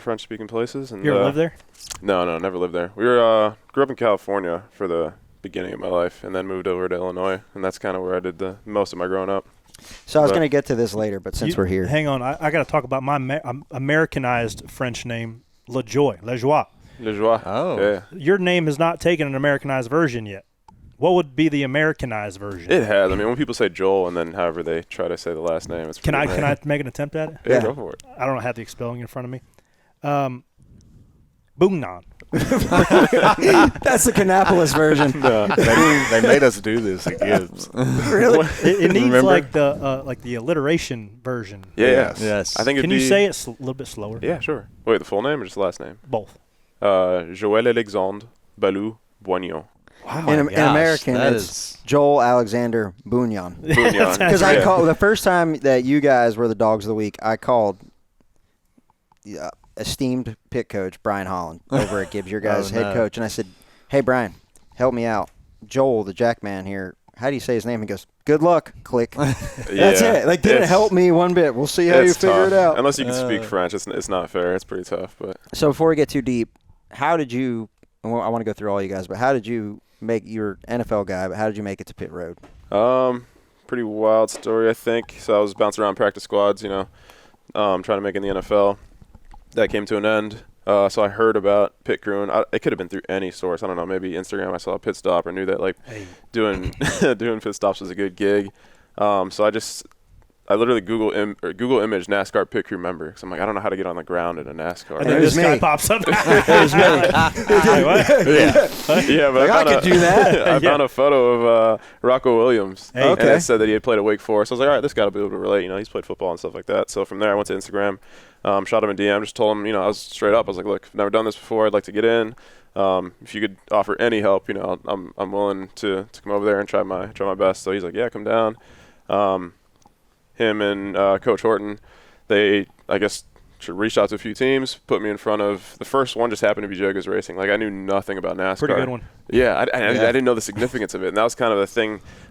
French-speaking places. And, You ever live there? No, never lived there. We were grew up in California for the beginning of my life, and then moved over to Illinois, and that's kind of where I did the most of my growing up. So I was But- going to get to this later, but since we're here. Hang on. I got to talk about my Americanized French name, LaJoie. LaJoie. Oh. Yeah. Your name has not taken an Americanized version yet. What would be the Americanized version? It has. I mean, when people say Joel and then however they try to say the last name, it's Can I pretty make an attempt at it? Yeah, Yeah. go for it. I don't have the spelling in front of me. Bouagnon. That's the Canapolis version. They made us do this at Gibbs. Really? It needs Remember? like the alliteration version. Yeah. Yes. I think it'd Can you be, say it a little bit slower? Yeah, sure. Wait, the full name or just the last name? Both. Joël Alexandre Balou Bouagnon. In American, that it's is- Joel Alexander Bouagnon. Bouagnon. Because I called the first time that you guys were the dogs of the week, I called esteemed pit coach Brian Holland over at Gibbs, your guys' head coach, and I said, "Hey Brian, help me out. Joel, the Jackman here. How do you say his name?" He goes, "Good luck." Click. That's it. Like didn't It's- help me one bit. We'll see how you it's figure it tough. out. Unless you can speak French, it's not fair. It's pretty tough. But So before we get too deep, how did you? Well, I want to go through all you guys, but how did you make your NFL guy? But how did you make it to pit road? pretty wild story, I think. So I was bouncing around practice squads, trying to make it in the NFL. that came to an end. So I heard about pit crewing. It could have been through any source. I don't know, maybe Instagram. I saw a pit stop or knew that like doing pit stops was a good gig. So I literally Google image NASCAR pit crew member. So I'm like, I don't know how to get on the ground in a NASCAR. And then this guy pops up. There's me. Yeah, but I could do that. I found a photo of Rocco Williams. Hey. And it said that he had played at Wake Forest. I was like, all right, this guy will be able to relate. You know, he's played football and stuff like that. So from there, I went to Instagram, shot him a DM, just told him, you know, I was straight up. I was like, look, I've never done this before. I'd like to get in. If you could offer any help, you know, I'm willing to come over there and try my best. So he's like, yeah, come down. Him and Coach Horton, they, I guess, reached out to a few teams, put me in front of the first one. Just happened to be Joga's Racing. Like, I knew nothing about NASCAR. Pretty good one. Yeah, I didn't know the significance of it, and that was kind of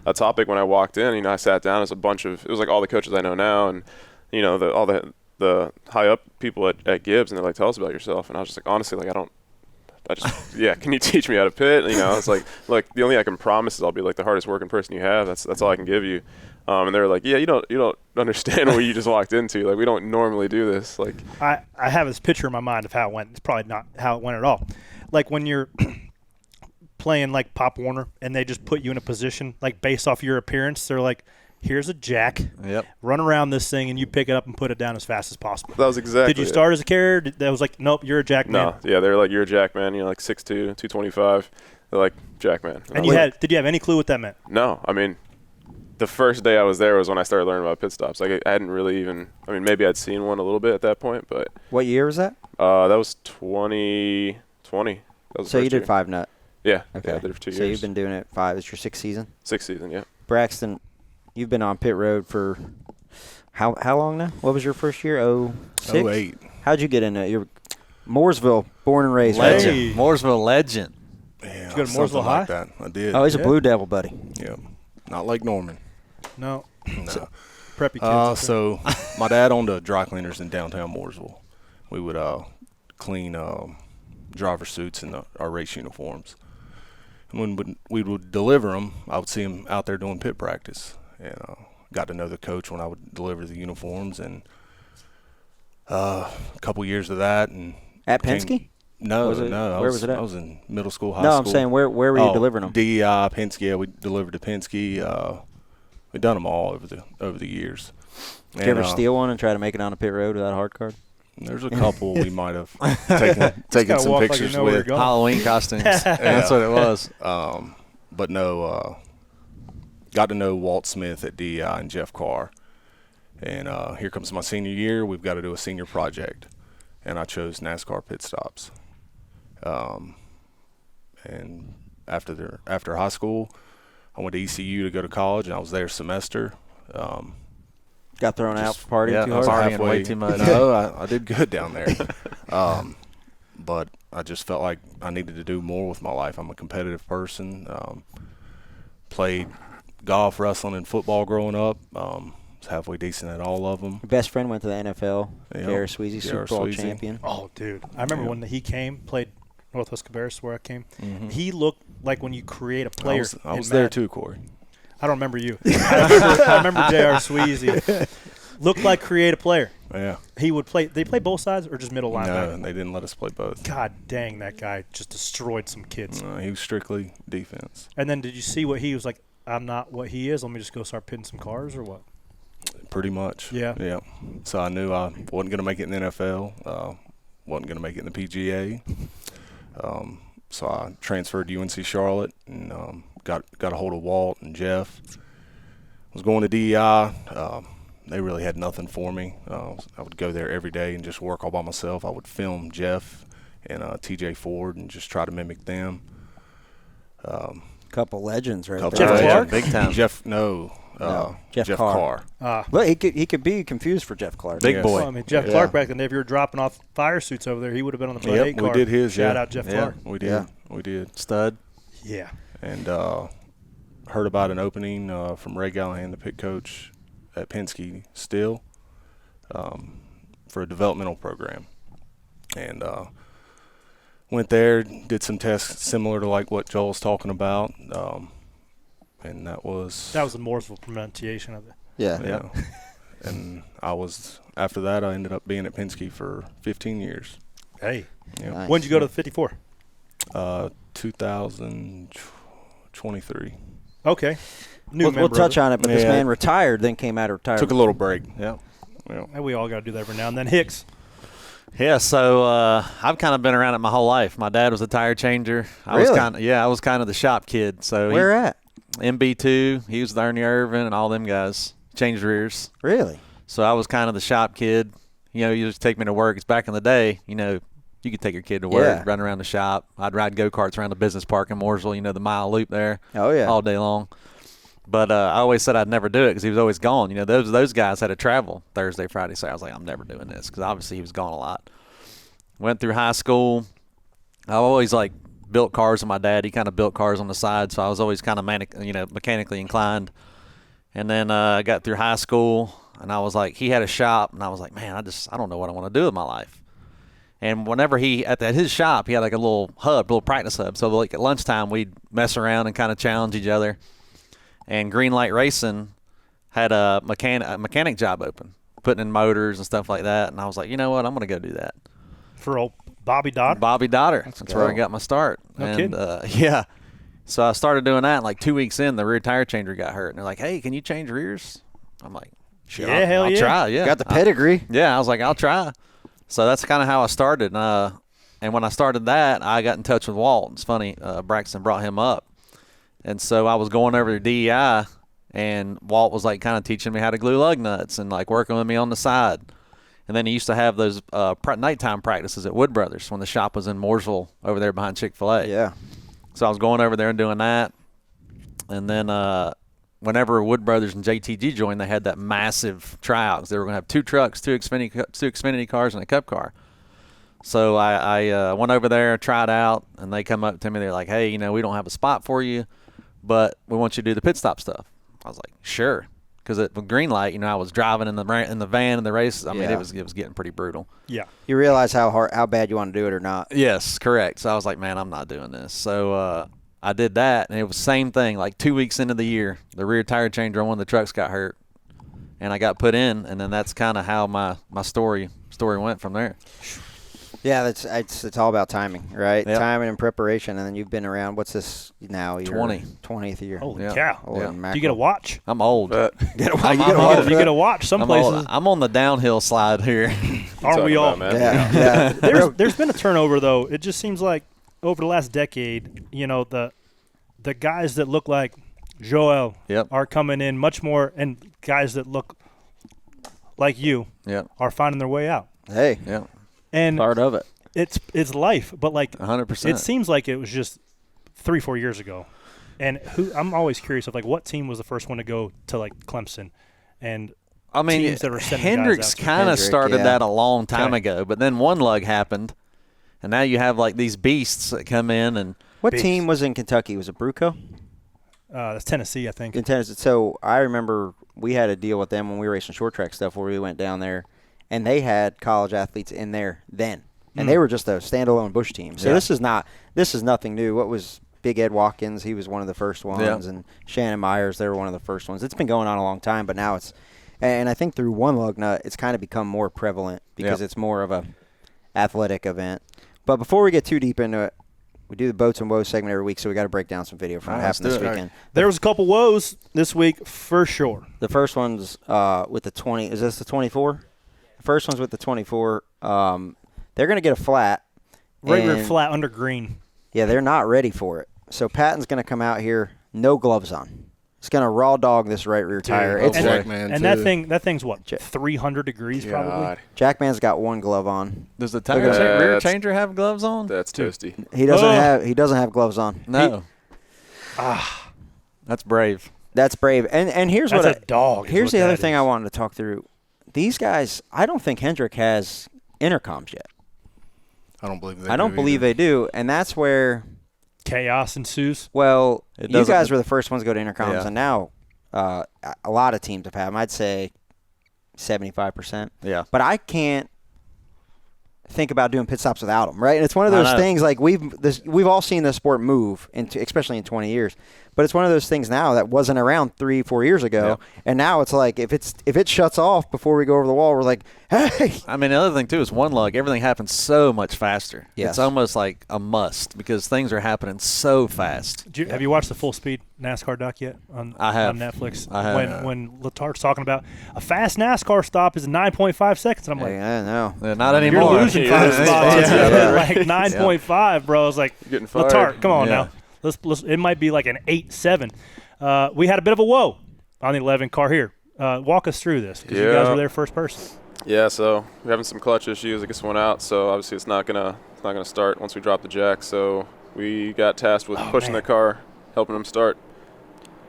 a topic when I walked in. You know, I sat down as it was like all the coaches I know now, and you know, all the high up people at Gibbs, and they're like, tell us about yourself. And I was just like, honestly, like can you teach me how to pit? You know, it's like, look, the only thing I can promise is I'll be like the hardest working person you have. That's all I can give you. And they were like, yeah, you don't understand what you just walked into. Like, we don't normally do this. Like, I have this picture in my mind of how it went. It's probably not how it went at all. Like when you're playing like Pop Warner and they just put you in a position like based off your appearance, they're like, here's a jack. Yep. Run around this thing and you pick it up and put it down as fast as possible. that was exactly. Did you start as a carrier? That was like, nope, you're a jack man. No, yeah, they're like, you're a jack man. You know, like 6'2", 225. They're like, jack man. And did you have any clue what that meant? No, I mean, the first day I was there was when I started learning about pit stops. Like, I hadn't really even – I mean, maybe I'd seen one a little bit at that point, but – What year was that? That was 2020. That was So you did year. 5 nut. Yeah. Okay. Yeah, I did it for 2 years. So you've been doing it 5. It's your 6th season? 6th season, yeah. Braxton, you've been on pit road for how long now? What was your first year? 06? 08. How'd you get into it? You're Mooresville, born and raised. Right? Legend. Hey. Mooresville legend. Yeah, you go to something Mooresville High? like that. I did. Oh, he's a Blue Devil, buddy. Yeah. Not like Norman. No. No. Preppy kids. So my dad owned a dry cleaners in downtown Mooresville. We would clean driver suits and our race uniforms. And when we would deliver them, I would see him out there doing pit practice. And got to know the coach when I would deliver the uniforms. And a couple years of that. And At Penske? No. Where was it at? I was in middle school, high school. No, I'm saying where were you delivering them? DEI, Penske. Yeah, we delivered to Penske. We've done them all over the years. Did you ever steal one and try to make it on a pit road without a hard card? There's a couple we might have taken some walk like pictures you know where with. you're going. Halloween costumes. That's what it was. But no, got to know Walt Smith at DEI and Jeff Carr. And here comes my senior year. We've got to do a senior project. And I chose NASCAR pit stops. And after high school, I went to ECU to go to college, and I was there a semester. Got thrown out for partying too I was hard? Partying way too much. No, I did good down there. But I just felt like I needed to do more with my life. I'm a competitive person. Played golf, wrestling, and football growing up. Was halfway decent at all of them. Your best friend went to the NFL. Yep. J.R. Sweezy, Super Bowl Sweezy. champion. Oh, dude. I remember when he came, played Northwest Cabarrus where I came. Mm-hmm. He looked like when you create a player. I was in there Madden. too, Corey. I don't remember you. I remember J.R. Sweezy. Looked like create a player. Yeah. He would play. They play both sides or just middle No, linebacker? they didn't let us play both. God dang, that guy just destroyed some kids. He was strictly defense. And then did you see what he was like? I'm not what he is. Let me just go start pitting some cars or what? Pretty much. Yeah. Yeah. So I knew I wasn't going to make it in the NFL. Wasn't going to make it in the PGA. So I transferred to UNC Charlotte and got a hold of Walt and Jeff. Was going to DEI. They really had nothing for me. I would go there every day and just work all by myself. I would film Jeff and TJ Ford and just try to mimic them. Couple legends right Couple there. Jeff Clark? Big time. Jeff Jeff Carr. Well, he could be confused for Jeff Clark. Big Yes. boy. Well, I mean, Jeff Yeah. Clark back then, if you were dropping off fire suits over there, he would have been on the front 8 car. we did his. Shout yeah. out Jeff Yeah. Clark. We did. Yeah. We did. Stud. Yeah. And heard about an opening from Ray Gallahan, the pit coach at Penske still, for a developmental program. And went there, did some tests similar to like what Joel's talking about. And that was That was the Mooresville pronunciation of it. Yeah. yeah. and after that I ended up being at Penske for 15 years. Hey. Yeah. Nice. When'd you go to the 54? 2023. Okay. We'll touch on it, but this man retired, then came out of retirement. Took a little break. Yeah. And we all got to do that every now and then. Hicks. Yeah, so I've kind of been around it my whole life. My dad was a tire changer. I was kind of the shop kid. So where at? MB2. He was with Ernie Irvin and all them guys. Changed rears. Really? So I was kind of the shop kid. You just take me to work. It's back in the day, you could take your kid to work, run around the shop. I'd ride go-karts around the business park in Mooresville, the mile loop there. Oh, yeah. All day long. But I always said I'd never do it because he was always gone. Those guys had to travel Thursday, Friday, Saturday. I was like, I'm never doing this because obviously he was gone a lot. Went through high school. I always built cars with my dad. He kind of built cars on the side, so I was always kind of mechanically inclined. And then I got through high school, and I was like, he had a shop, and I was like, man, I don't know what I want to do with my life. And whenever at his shop, he had a little practice hub. So at lunchtime, we'd mess around and kind of challenge each other. And Greenlight Racing had a mechanic job open, putting in motors and stuff like that. And I was like, you know what? I'm going to go do that. For old Bobby Dotter? Bobby Dotter. That's where I got my start. No kidding. Yeah. So I started doing that, and 2 weeks in, the rear tire changer got hurt. And they're like, hey, can you change rears? I'm like, sure. Yeah, I'll try. Yeah. Got the pedigree. I was like, I'll try. So that's kind of how I started. And when I started that, I got in touch with Walt. It's funny, Braxton brought him up. And so I was going over to DEI, and Walt was kind of teaching me how to glue lug nuts and working with me on the side. And then he used to have those nighttime practices at Wood Brothers when the shop was in Mooresville over there behind Chick-fil-A. Yeah. So I was going over there and doing that. And then whenever Wood Brothers and JTG joined, they had that massive tryout. They were going to have 2 trucks, two Xfinity cars, and a Cup car. So I went over there, tried out, and they come up to me. They're like, hey, we don't have a spot for you, but we want you to do the pit stop stuff. I was like, sure. Because at Greenlight, I was driving in the van in the races. I mean, it was getting pretty brutal. Yeah. You realize how bad you want to do it or not. Yes, correct. So I was like, man, I'm not doing this. So I did that, and it was the same thing. 2 weeks into the year, the rear tire changer on one of the trucks got hurt, and I got put in, and then that's kind of how my story went from there. Yeah, it's all about timing, right? Yep. Timing and preparation, and then you've been around. What's this now? 20th year. Holy cow! Yeah. Do you get a watch? I'm old. You get a watch. Some places. I'm on the downhill slide here. Aren't we all? Yeah. There's been a turnover though. It just seems like over the last decade, the guys that look like Joel are coming in much more, and guys that look like you are finding their way out. Hey. Yeah. And part of it. It's life, but 100%. It seems like it was just 3-4 years ago. And I'm always curious of what team was the first one to go to Clemson, and teams that were sending Hendricks kind of started that a long time ago, but then one lug happened, and now you have these beasts that come in and. What team was in Kentucky? Was it Bruco? That's Tennessee, I think. In Tennessee. So I remember we had a deal with them when we were racing short track stuff where we went down there. And they had college athletes in there then, and they were just a standalone Busch team. So this is nothing new. What was Big Ed Watkins? He was one of the first ones, and Shannon Myers. They were one of the first ones. It's been going on a long time, but now it's, and I think through one lug nut, it's kind of become more prevalent because it's more of a athletic event. But before we get too deep into it, we do the boats and woes segment every week, so we got to break down some video from what happened this weekend. There was a couple woes this week for sure. The first one's with the 20. Is this the 24? The first one's with the 24. They're going to get a flat. Regular flat under green. Yeah, they're not ready for it. So Patton's going to come out here, no gloves on. He's going to raw dog this right rear tire. It's Jackman that thing's what, 300 degrees probably? Jackman's got one glove on. Does the rear changer have gloves on? That's toasty. He doesn't have gloves on. No. That's brave. That's brave. And here's that's what a dog. Here's the other thing I wanted to talk through. These guys, I don't think Hendrick has intercoms yet. I don't believe they do, and that's where chaos ensues. Well, you guys were the first ones to go to intercoms, and now a lot of teams have had them. I'd say 75%. Yeah. But I can't think about doing pit stops without them, right? And it's one of those things like we've all seen the sport move, especially in 20 years. But it's one of those things now that wasn't around 3-4 years ago, and now it's like if it shuts off before we go over the wall, we're like, hey. I mean, the other thing too is one lug. Everything happens so much faster. Yes. It's almost like a must because things are happening so fast. Have you watched the Full Speed NASCAR doc yet on Netflix? I have. When Letard's talking about a fast NASCAR stop is 9.5 seconds, and I'm like, I know. Not anymore. You're losing 5 spots. Like 9.5, bro. I was like, Letard, come on now. Let's. It might be like an 8.7. We had a bit of a woe on the 11 car here. Walk us through this because you guys were there first person. Yeah, so we're having some clutch issues. I guess went out, so obviously it's not gonna start once we drop the jack. So we got tasked with pushing the car, helping them start.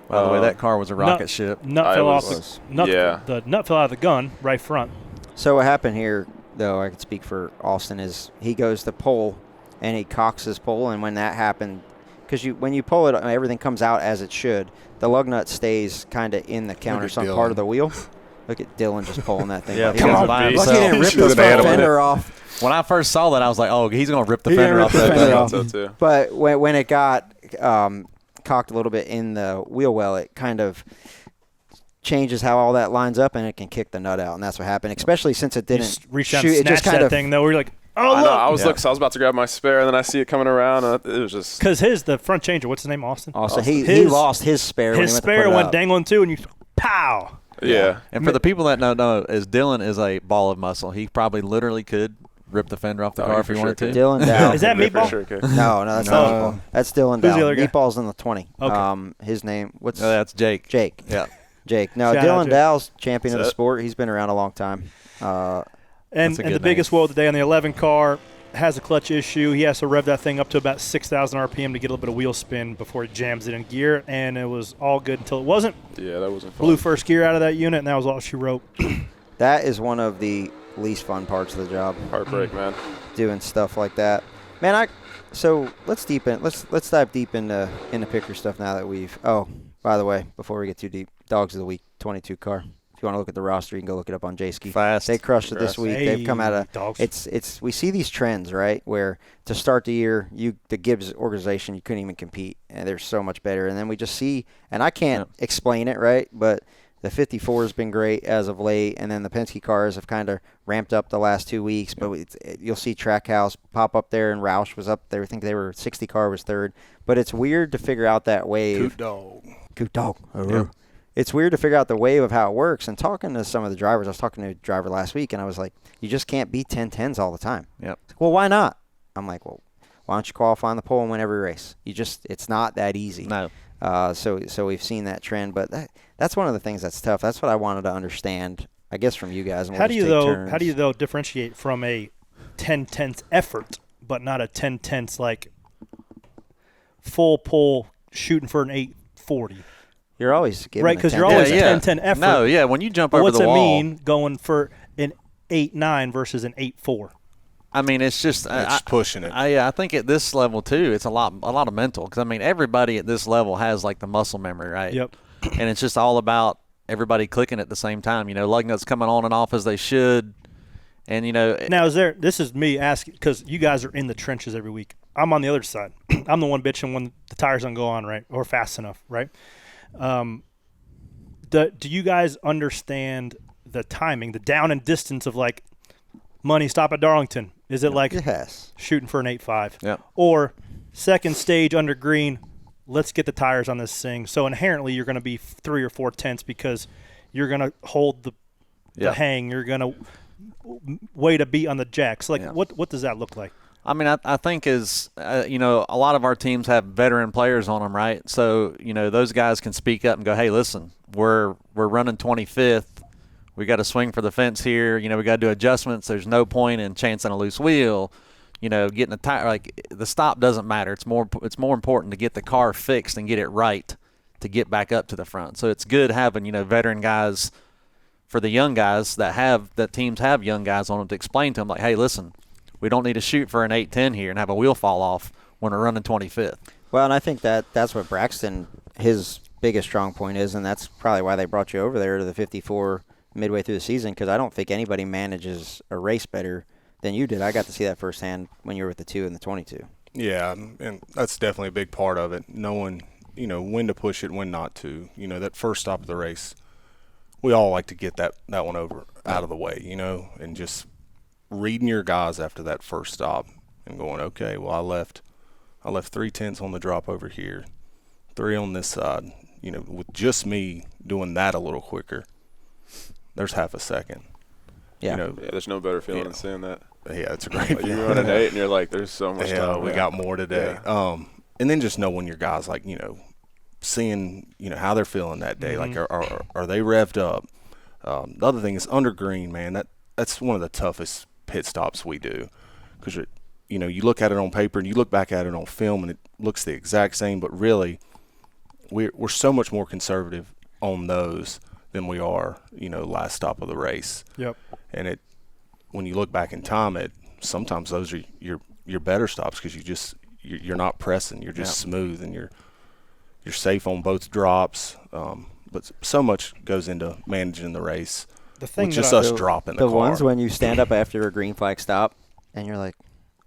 By the way, that car was a rocket ship. The nut fell out of the gun right front. So what happened here, though, I could speak for Austin, is he goes to pull and he cocks his pull, and when that happened, because when you pull it, everything comes out as it should. The lug nut stays kind of in the countersunk part of the wheel. Look at Dylan just pulling that thing. Yeah, come on, lucky he didn't rip the front fender off. When I first saw that, I was like, "Oh, he's gonna rip the fender off." That so too. But when it got cocked a little bit in the wheel well, it kind of changes how all that lines up, and it can kick the nut out, and that's what happened. Especially since it didn't shoot. It just kind of thing though. Where you're like, oh, I know. I was about to grab my spare, and then I see it coming around, and it was just because the front changer. What's his name? Austin. He lost his spare. His spare went dangling too, and you pow. Yeah. And for the people that don't know, Dylan is a ball of muscle. He probably literally could rip the fender off the car if he wanted to. Dylan Dow. Is that Meatball? Sure no, that's not Meatball. That's Dylan Dow. Who's the other guy? Meatball's in the 20. Okay. His name, what's that's Jake. Jake. Yeah. Jake. No, Dylan Dow's champion of the sport. He's been around a long time. And the biggest woe today on the 11 car has a clutch issue. He has to rev that thing up to about 6,000 RPM to get a little bit of wheel spin before he jams it in gear, and it was all good until it wasn't. Yeah, that wasn't fun. Blew first gear out of that unit, and that was all she wrote. That is one of the least fun parts of the job. Heartbreak, man. Doing stuff like that, man. So let's dive deep into picker stuff now that we've. Oh, by the way, before we get too deep, Dogs of the Week 22 car. If you want to look at the roster, you can go look it up on J-Ski. Fast. They crushed it this week. Hey, they've come out of dogs. It's we see these trends, right? Where to start the year, the Gibbs organization, you couldn't even compete, and they're so much better. And then we just see, and I can't explain it, right? But the 54 has been great as of late, and then the Penske cars have kind of ramped up the last 2 weeks. But you'll see Trackhouse pop up there, and Roush was up there. I think 60 car was third. But it's weird to figure out that wave. Coot dog. Yeah. It's weird to figure out the wave of how it works. And talking to some of the drivers, I was talking to a driver last week, and I was like, you just can't beat 10-10s all the time. Yep. Well, why not? I'm like, well, why don't you qualify on the pole and win every race? It's not that easy. No. So we've seen that trend, but that's one of the things that's tough. That's what I wanted to understand, I guess, from you guys. And How do you though differentiate from a 10-10ths effort, but not a 10-10ths like full pull shooting for an 840? You're always giving right, because you're always 10-10 effort. No, yeah, when you jump over what's the wall. What's it mean going for an 8.9 versus an 8.4? I mean, it's just pushing it. I think at this level too, it's a lot of mental. Because I mean, everybody at this level has like the muscle memory, right? Yep. And it's just all about everybody clicking at the same time. You know, lug nuts coming on and off as they should, and you know. Now, this is me asking because you guys are in the trenches every week. I'm on the other side. I'm the one bitching when the tires don't go on right or fast enough, right? Do you guys understand the timing, the down and distance of like money stop at Darlington? Is it like shooting for an 8.5? Yeah. Or second stage under green, let's get the tires on this thing. So inherently you're going to be 3 or 4 tenths because you're going to hold the hang. You're going to wait a beat on the jacks. Like what does that look like? I mean, I think you know, a lot of our teams have veteran players on them, right? So, you know, those guys can speak up and go, hey, listen, we're running 25th. We got to swing for the fence here. You know, we got to do adjustments. There's no point in chancing a loose wheel. You know, getting a tire, like the stop doesn't matter. It's more important to get the car fixed and get it right to get back up to the front. So it's good having, you know, veteran guys for the young guys that teams have young guys on them to explain to them, like, hey, listen, we don't need to shoot for an 8.10 here and have a wheel fall off when we're running 25th. Well, and I think that's what Braxton, his biggest strong point is, and that's probably why they brought you over there to the 54 midway through the season, because I don't think anybody manages a race better than you did. I got to see that firsthand when you were with the 2 and the 22. Yeah, and that's definitely a big part of it, knowing, when to push it, when not to. That first stop of the race, we all like to get that one out of the way, and just reading your guys after that first stop and going, okay, well, I left 3/10 on the drop over here, 3 on this side. With just me doing that a little quicker, there's half a second. Yeah. There's no better feeling than seeing that. Yeah, it's a great feeling. You run an 8 and you're like, there's so much time. We got more today. Yeah. And then just knowing your guys, like, seeing, how they're feeling that day. Mm-hmm. Like, are they revved up? The other thing is under green, man. That's one of the toughest pit stops we do, because you look at it on paper and you look back at it on film and it looks the exact same, but really we're so much more conservative on those than we are, last stop of the race. Yep. And when you look back in time, sometimes those are your better stops, because you're not pressing, you're just smooth, and you're safe on both drops. But so much goes into managing the race. The thing with just us dropping the car. The ones when you stand up after a green flag stop and you're like,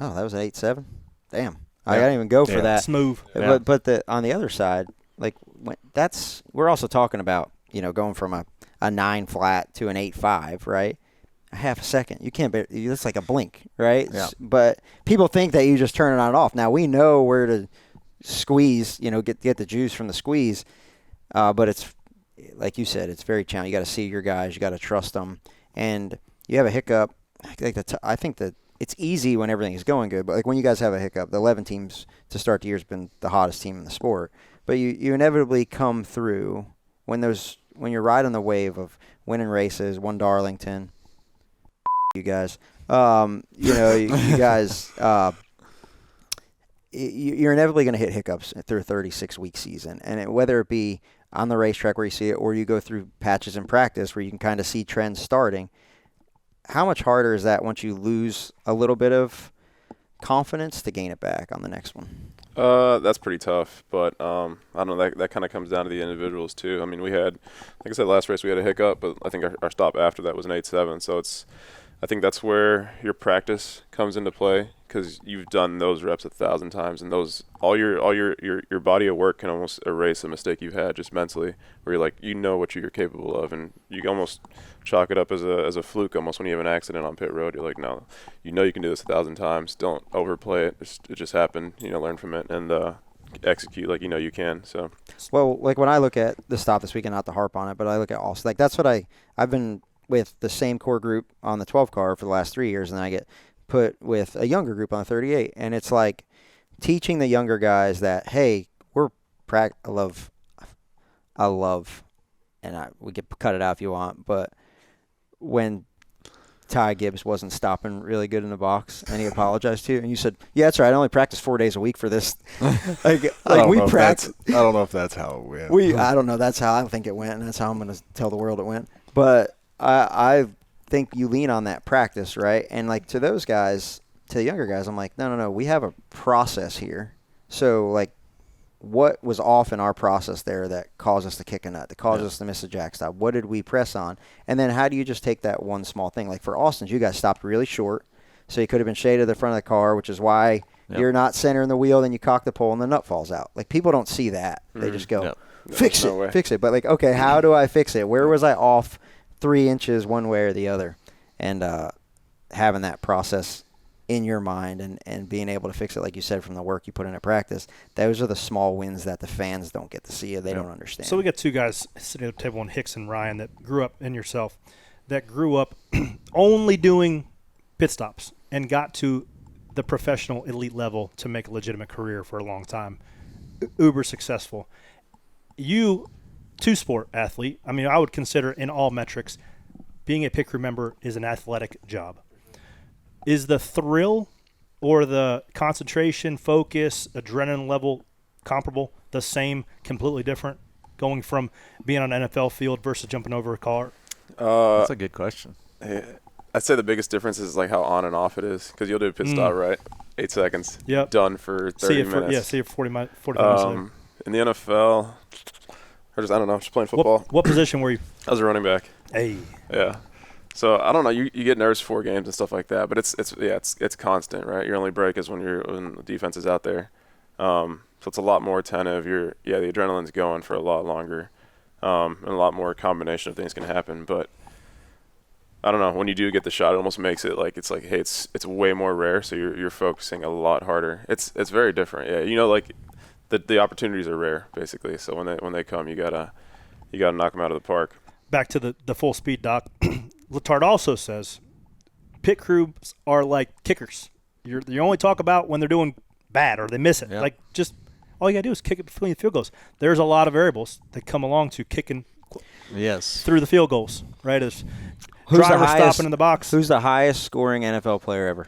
oh, that was an 8.7. Damn, I didn't even go for that. Smooth. But on the other side, like we're also talking about going from a 9 flat to an 8.5, right? A half a second. You can't. It's like a blink, right? Yeah. But people think that you just turn it on and off. Now we know where to squeeze. Get the juice from the squeeze. But it's like you said, it's very challenging. You got to see your guys. You got to trust them. And you have a hiccup. I think that it's easy when everything is going good. But like when you guys have a hiccup, the 11 teams to start the year has been the hottest team in the sport. But you inevitably come through when you're riding the wave of winning races, won Darlington. You guys, you guys, you're inevitably going to hit hiccups through a 36-week season, and whether it be on the racetrack where you see it, or you go through patches in practice where you can kind of see trends starting. How much harder is that once you lose a little bit of confidence to gain it back on the next one? That's pretty tough, but I don't know. That kind of comes down to the individuals too. I mean, we had, like I said, last race we had a hiccup, but I think our stop after that was an 8.7. So I think that's where your practice comes into play, because you've done those reps 1,000 times, and all your body of work can almost erase a mistake you've had just mentally, where you're like, what you're capable of, and you almost chalk it up as a fluke almost when you have an accident on pit road. You're like, no, you can do this 1,000 times. Don't overplay it. It just happened. Learn from it and execute like you can. So, well, like when I look at the stop this weekend, not to harp on it, but I look at also like that's what I've been with the same core group on the 12 car for the last 3 years, and then I get put with a younger group on the 38, and it's like teaching the younger guys that, hey, I love, and we could cut it out if you want, but when Ty Gibbs wasn't stopping really good in the box, and he apologized to you, and you said, yeah, that's right, I only practice 4 days a week for this. I don't know if that's how it went. I don't know, that's how I think it went, and that's how I'm going to tell the world it went. But I think you lean on that practice, right? And like to those guys, to the younger guys, I'm like, no, we have a process here. So like, what was off in our process there that caused us to kick a nut, that caused us to miss a jack stop? What did we press on? And then how do you just take that one small thing? Like for Austin's, you guys stopped really short, so you could have been shaded to the front of the car, which is why you're not centering the wheel, then you cock the pole and the nut falls out. Like people don't see that. They just go, fix it. But like, okay, how do I fix it? Where was I off 3 inches one way or the other? And having that process in your mind and being able to fix it, like you said, from the work you put into practice, those are the small wins that the fans don't get to see. They don't understand. So we got 2 guys sitting at the table, one Hicks and Ryan, that grew up, and yourself, that grew up only doing pit stops and got to the professional elite level to make a legitimate career for a long time. Uber successful. You, 2-sport athlete, I mean, I would consider in all metrics, being a pit crew member is an athletic job. Is the thrill or the concentration, focus, adrenaline level comparable, the same, completely different, going from being on an NFL field versus jumping over a car? That's a good question. I'd say the biggest difference is like how on and off it is, because you'll do a pit stop, right? 8 seconds. Yep. Done for 30 minutes. See it 40 minutes later. In the NFL, I don't know, just playing football. What position were you? I was a running back. Hey. Yeah. So I don't know. You get nervous for games and stuff like that, but it's constant, right? Your only break is when the defense is out there. So it's a lot more attentive. The adrenaline's going for a lot longer, and a lot more combination of things can happen. But I don't know. When you do get the shot, it almost makes it like hey, it's way more rare. So you're focusing a lot harder. It's very different. Yeah, like the opportunities are rare basically. So when they come, you gotta knock them out of the park. Back to the full speed doc. Letard also says pit crews are like kickers. You only talk about when they're doing bad or they miss it. Yeah. Like just all you gotta do is kick it between the field goals. There's a lot of variables that come along to kicking through the field goals, right? As driver stopping in the box. Who's the highest scoring NFL player ever?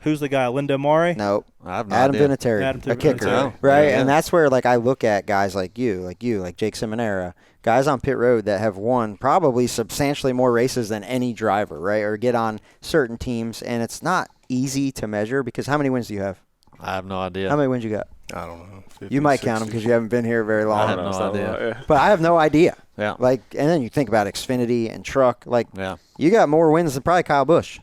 Who's the guy? Linda Amari? No. I have no Adam idea. Vinatieri, a kicker, Vinatieri. right? Yeah. And that's where I look at guys like Jake Simonera, guys on pit road that have won probably substantially more races than any driver, right? Or get on certain teams, and it's not easy to measure because how many wins do you have? I have no idea. How many wins you got? I don't know. 50, You might 60. count them because you haven't been here very long. I have no idea. But I have no idea. Yeah. And then you think about Xfinity and truck. Yeah. You got more wins than probably Kyle Busch.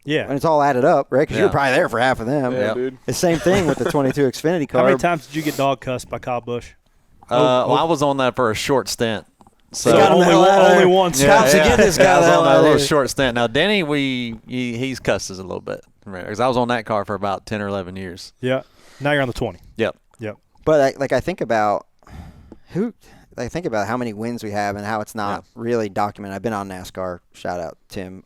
Yeah. When it's all added up, right? Because you're probably there for half of them. Yeah, dude. The same thing with the 22 Xfinity car. How many times did you get dog cussed by Kyle Busch? Well, I was on that for a short stint. So Got him the hell out of there. only once. Stop to get this guy I was the hell on out that of little there. short stint. Now Denny, he's cussed us a little bit because I was on that car for about 10 or 11 years. Yeah. Now you're on the 20. Yep. But I think about how many wins we have and how it's not really documented. I've been on NASCAR. Shout out Tim,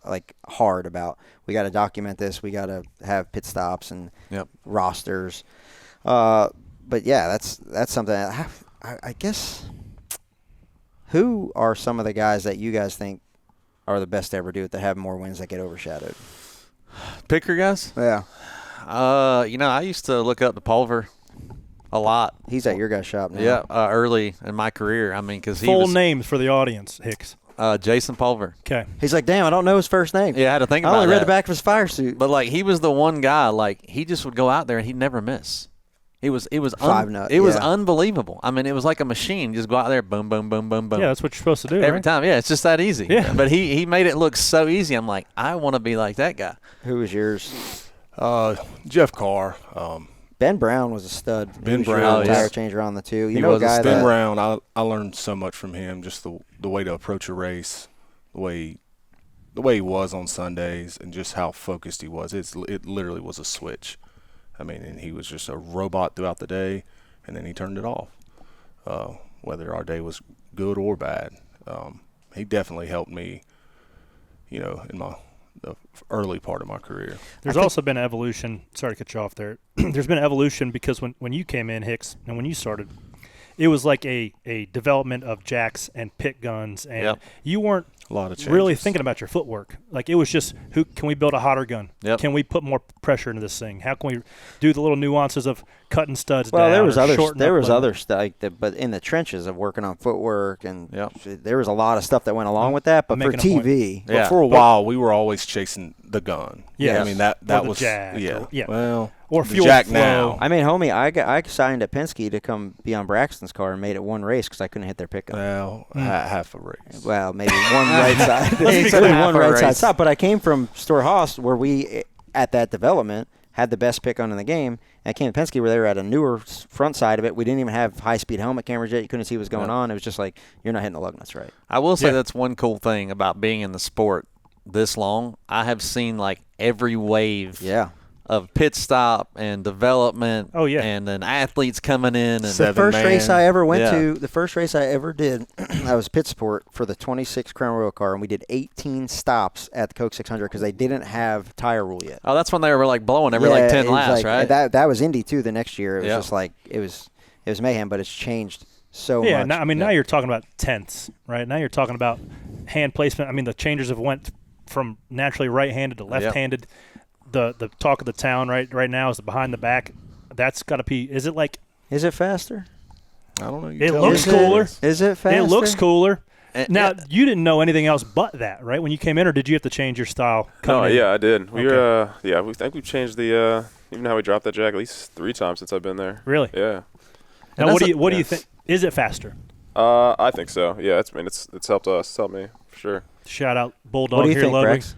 hard about we got to document this. We got to have pit stops and rosters. But yeah, that's something. I guess. Who are some of the guys that you guys think are the best to ever do it that have more wins that get overshadowed? Picker guys? Yeah. I used to look up to Pulver a lot. He's at your guys' shop now. Yeah, early in my career. I mean, because he Full was names for the audience, Hicks. Jason Pulver. Okay. He's like, damn, I don't know his first name. Yeah, I had to think I about only that. read the back of his fire suit. But he was the one guy. He just would go out there and he'd never miss. It was unbelievable. I mean, it was like a machine. Just go out there, boom, boom, boom, boom, boom. Yeah, that's what you're supposed to do. Every right? time. Yeah, it's just that easy. Yeah. But he made it look so easy. I'm like, I want to be like that guy. Who was yours? Jeff Carr. Ben Brown was a stud. Ben He was Brown, your tire yes. changer on the two. He was a stud. Ben Brown, I learned so much from him. Just the way to approach a race, the way he was on Sundays, and just how focused he was. It literally was a switch. I mean, and he was just a robot throughout the day, and then he turned it off. Whether our day was good or bad, he definitely helped me. In the early part of my career. There's also been evolution. Sorry to cut you off there. There's been evolution because when you came in, Hicks, and when you started, it was like a development of jacks and pit guns, and you weren't A lot of changes. really thinking about your footwork. It was just, who can we build a hotter gun? Yep. Can we put more pressure into this thing? How can we do the little nuances of cutting studs Well, down? there was or other shortening there up was limb? other stuff, but in the trenches of working on footwork and Yep. there was a lot of stuff that went along with that. But I'm for making a point. TV, But for a while, we were always chasing the gun. Yes. I mean that Or the was jack, or- yeah. Well, Or the fuel jack flow. now. I mean, homie, I signed at Penske to come be on Braxton's car and made it one race because I couldn't hit their pickup. Well, half a race. Well, maybe one right side. Let's be Only clear, one half a right side race. stop. But I came from Storehouse where we, at that development, had the best pick on in the game. And I came to Penske where they were at a newer front side of it. We didn't even have high-speed helmet cameras yet. You couldn't see what was going on. It was just like, you're not hitting the lug nuts right. I will say Yeah. that's one cool thing about being in the sport this long. I have seen every wave Yeah. of pit stop and development. Oh, yeah. And then athletes coming in. And The first race I ever went Yeah. to, the first race I ever did, I was pit support for the 26 Crown Royal car, and we did 18 stops at the Coke 600 because they didn't have tire rule yet. Oh, that's when they were blowing every Yeah, 10 it was laps, right? That was Indy too. The next year, it was Yeah. just it was mayhem, but it's changed so Yeah, much. now you're talking about tenths, right? Now you're talking about hand placement. I mean, the changers have went from naturally right-handed to left-handed. The talk of the town right now is the behind the back. That's got to be. Is it Is it faster? I don't know. It looks Is cooler. Is it faster? It looks cooler. And- Now you didn't know anything else but that, right? When you came in, or did you have to change your style? No, coming in? yeah, I did. We Okay. we think we've changed the even how we dropped that jack at least 3 times since I've been there. Really? Yeah. Now, what do you yes. think? Is it faster? I think so. Yeah, it's helped us. It's helped me for sure. Shout out Bulldog What do you here, think, Ludwig. Brex?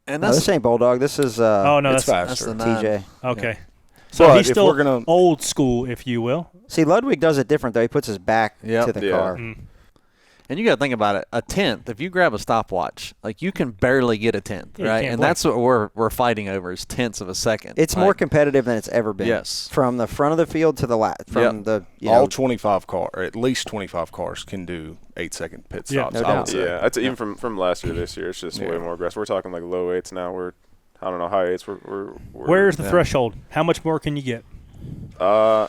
And No, this ain't Bulldog. This is Oh no, it's that's faster. that's the TJ. okay. So But he's if still we're gonna- old school, if you will. See, Ludwig does it different though. He puts his back Yep. to the Yeah. car. And you got to think about it. A tenth, if you grab a stopwatch, like you can barely get a tenth, Yeah, you right? can't And blink. that's what we're fighting over is tenths of a second. It's Like, more competitive than it's ever been. Yes. From the front of the field to the last. From Yep. the All 25 cars, or at least 25 cars, can do 8-second pit Yeah, stops. no I doubt. would say. Yeah, that's even from last year to this year. It's just way more aggressive. We're talking like low 8s now. I don't know, high 8s. Where's the threshold? How much more can you get? I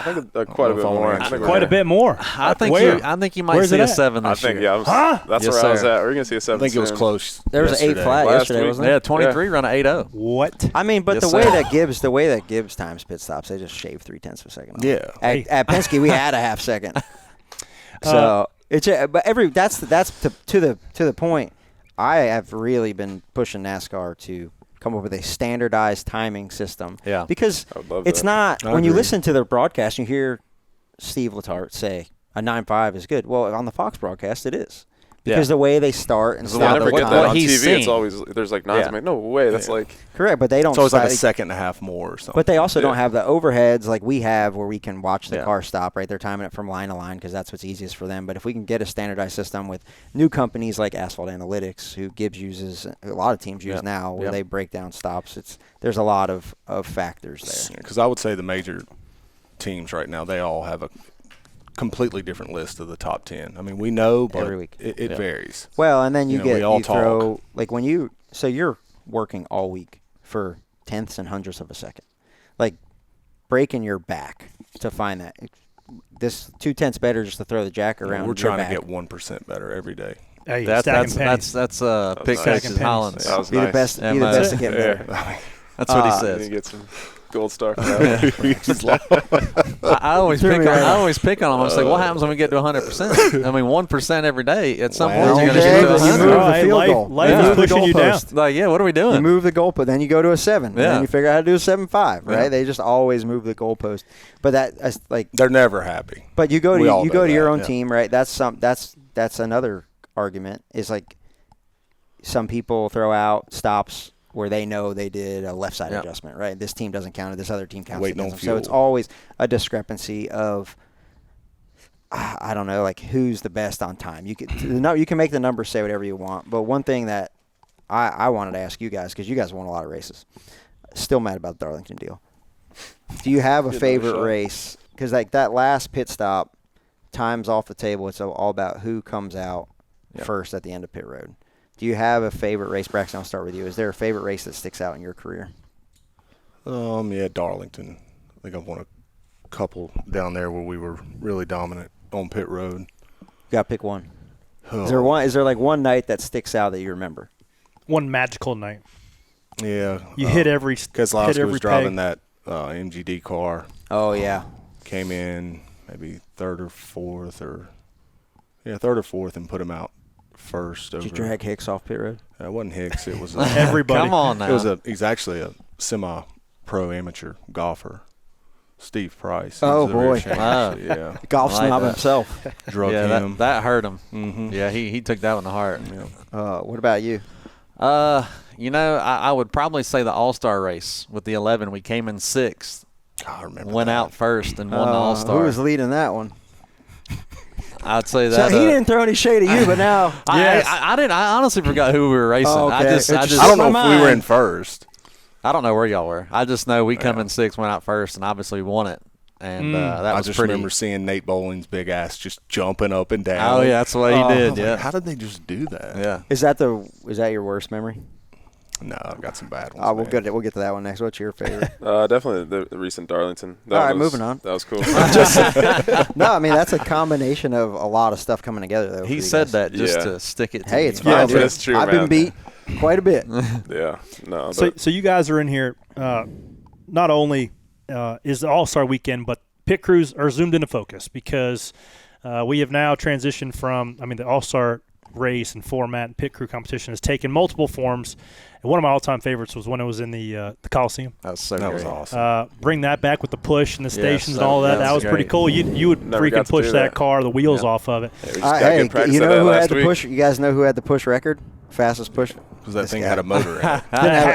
think quite a bit more. I think Quite a bit more. I think you might Where's see it a at? 7 I this think year. That's Yes, where I was sir. at. We're gonna see a 7. I think it was soon. close. There was an 8 yesterday. flat Last yesterday, week. wasn't there? Yeah, 23 run a 8.0. What? I mean, but Yes, the way sir. that Gibbs times pit stops, they just shave 0.3 of a second. off. Yeah. At Penske, we had a half second. So that's to the point. I have really been pushing NASCAR to come up with a standardized timing system. Yeah. Because I would love it's that. not I when you agree. listen to the broadcast, you hear Steve Letarte say a 9.5 is good. Well, on the Fox broadcast, it is. Because the way they start and Because I stop. what- never what- get what that on he's TV. seen. It's always there's like nines. Yeah. I'm like, no way. That's like Correct, but they don't. It's always like a slightly- second and a half more or something. But they also don't Yeah. have the overheads like we have where we can watch the Yeah. car stop, right? They're timing it from line to line because that's what's easiest for them. But if we can get a standardized system with new companies like Asphalt Analytics, who Gibbs uses, a lot of teams use Yep. now, where Yep. they break down stops, there's a lot of factors there. Because I would say the major teams right now, they all have a completely different list of the top 10. I mean, we know, but Every week. it varies. Well, and then you You know, we get all you throw talk. like when you so you're working all week for tenths and hundredths of a second, like breaking your back to find that. This 0.2 better just to throw the jack around. We're your trying back. to get 1% better every day. Hey, That's stacking pennies. Pitt nice. Coach's Stacking Hollins. that was Be the nice. best. Yeah, Be the man. best to get better. That's what he You says. get some gold star for that. I always Threw pick me on. right I off. always pick on him. I'm like, what happens when we get to 100%? I mean, 1% every day. At some Well, point, you're going to okay, get to but you 100. move the Right, field life- goal. life You is move the pushing you down. goalpost. Like, yeah, what are we doing? You move the goalpost, then you go to a 7, and Yeah. then you figure out how to do a 7.5, right? Yeah. They just always move the goalpost. But that's like, They're never happy. but you go We all to know your that, own yeah. team, right? That's another argument. Is like some people throw out stops where they know they did a left side Yeah. adjustment, right? This team doesn't count it. This other team counts Waiting on against them. So it's fuel. always a discrepancy of I don't know, like who's the best on time. You can make the numbers say whatever you want, but one thing that I wanted to ask you guys, because you guys won a lot of races, still mad about the Darlington deal. Do you have a favorite shot. race? Because like that last pit stop, time's off the table. It's all about who comes out first at the end of pit road. Do you have a favorite race? Braxton, I'll start with you. Is there a favorite race that sticks out in your career? Yeah, Darlington. I think I've won a couple down there where we were really dominant on pit road. You got to pick one. Oh, Is there like one night that sticks out that you remember? One magical night. Yeah. You hit every Keselowski was driving peg. that MGD car. Oh, yeah. Came in maybe third or fourth, and put him out first. Did you over. drag Hicks off pit road? It wasn't Hicks. It was Everybody. Come on now. He's actually a semi-pro amateur golfer. Steve Price. Oh, He's the real boy. champ, Wow. actually, yeah. Golf I like snob that. himself. Drug Yeah, him. that hurt him. Mm-hmm. Yeah, he took that one to heart. Yeah. What about you? I would probably say the All-Star race with the 11. We came in 6th, I remember went that. out first, and won the Who All-Star. was leading that one? I'd say So that. he didn't throw any shade at you, but now. I didn't. I honestly forgot who we were racing. Oh, okay. I just It just- I don't know my if we were mind. in first. I don't know where y'all were. I just know we come in 6th, went out first, and obviously won it. And that I was just pretty. remember seeing Nate Bowling's big ass just jumping up and down. Oh yeah, that's what he I did. was like, Yeah, how did they just do that? yeah. Is that your worst memory? No, I've got some bad ones. We'll man. get to that one next. What's your favorite? Definitely the recent Darlington. All right, moving on. That was cool. No, I mean that's a combination of a lot of stuff coming together. Though. He for you said guys. that just Yeah. to stick it. To Hey, you. it's fine. Yeah, dude. that's true, I've been man. beat quite a bit. Yeah. No. So, But so you guys are in here. Not only is the All-Star weekend, but pit crews are zoomed into focus because we have now transitioned from. I mean, the All-Star race and format and pit crew competition has taken multiple forms. And one of my all-time favorites was when it was in the Coliseum. That was so That great. was awesome. Bring that back with the push and the stations and that- all that. that That was was pretty great. cool. You would Never got freaking to push do that that. car, the wheels Yeah. off of it. Yeah, we just got Hey, good practice you at know that who had last the week. push? You guys know who had the push record? Fastest push? Because that This thing guy. had a motor in it.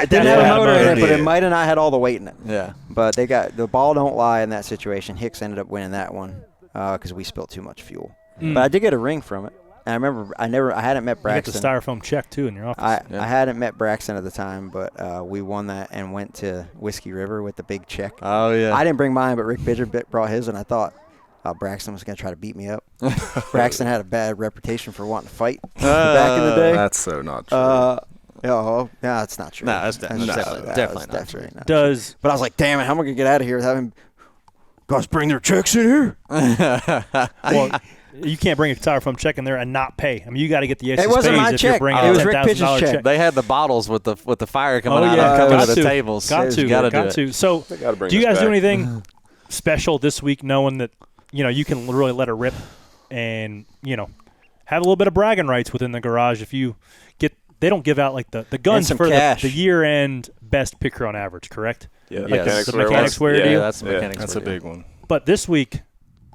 Didn't have Yeah, a motor in it, but yeah. it might have not had all the weight in it. Yeah. But they got the ball don't lie in that situation. Hicks ended up winning that one because we spilled too much fuel. But I did get a ring from it. And I remember I hadn't met You got the Braxton. styrofoam check, too, in your office. I hadn't met Braxton at the time, but we won that and went to Whiskey River with the big check. Oh, yeah. I didn't bring mine, but Rick Bidger brought his, and I thought Braxton was going to try to beat me up. Braxton had a bad reputation for wanting to fight back in the day. That's so not true. No, that's not true. No, that's definitely not true. not Does But I was like, damn it, how am I going to get out of here without him? Guys, bring their checks in here. well, you can't bring a styrofoam check in there and not pay. I mean, you got to get the extra It wasn't space my if you're check. bringing It a was Rick $10,000 Pitch's check. They had the bottles with the fire coming Oh out yeah, coming got to the to. tables. Got to, Gotta got do it. to. So, They gotta bring do you this guys do back. anything special this week, knowing that you can really let it rip and have a little bit of bragging rights within the garage if you get? They don't give out like the guns some for cash. the year-end best pit crew on average, correct? Yeah, Yes. mechanics The wear mechanics one. wear Yeah, deal? that's the mechanics. That's a wear deal. big one. But this week,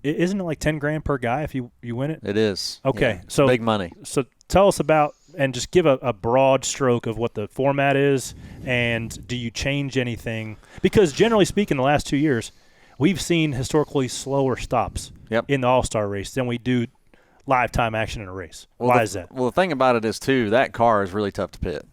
isn't it like $10,000 per guy if you win it? It is. Okay, Yeah. so Big money. So tell us about and just give a broad stroke of what the format is, and do you change anything? Because generally speaking, the last 2 years, we've seen historically slower stops in the All-Star race than we do live time action in a race. Why is that? Well, the thing about it is, too, that car is really tough to pit.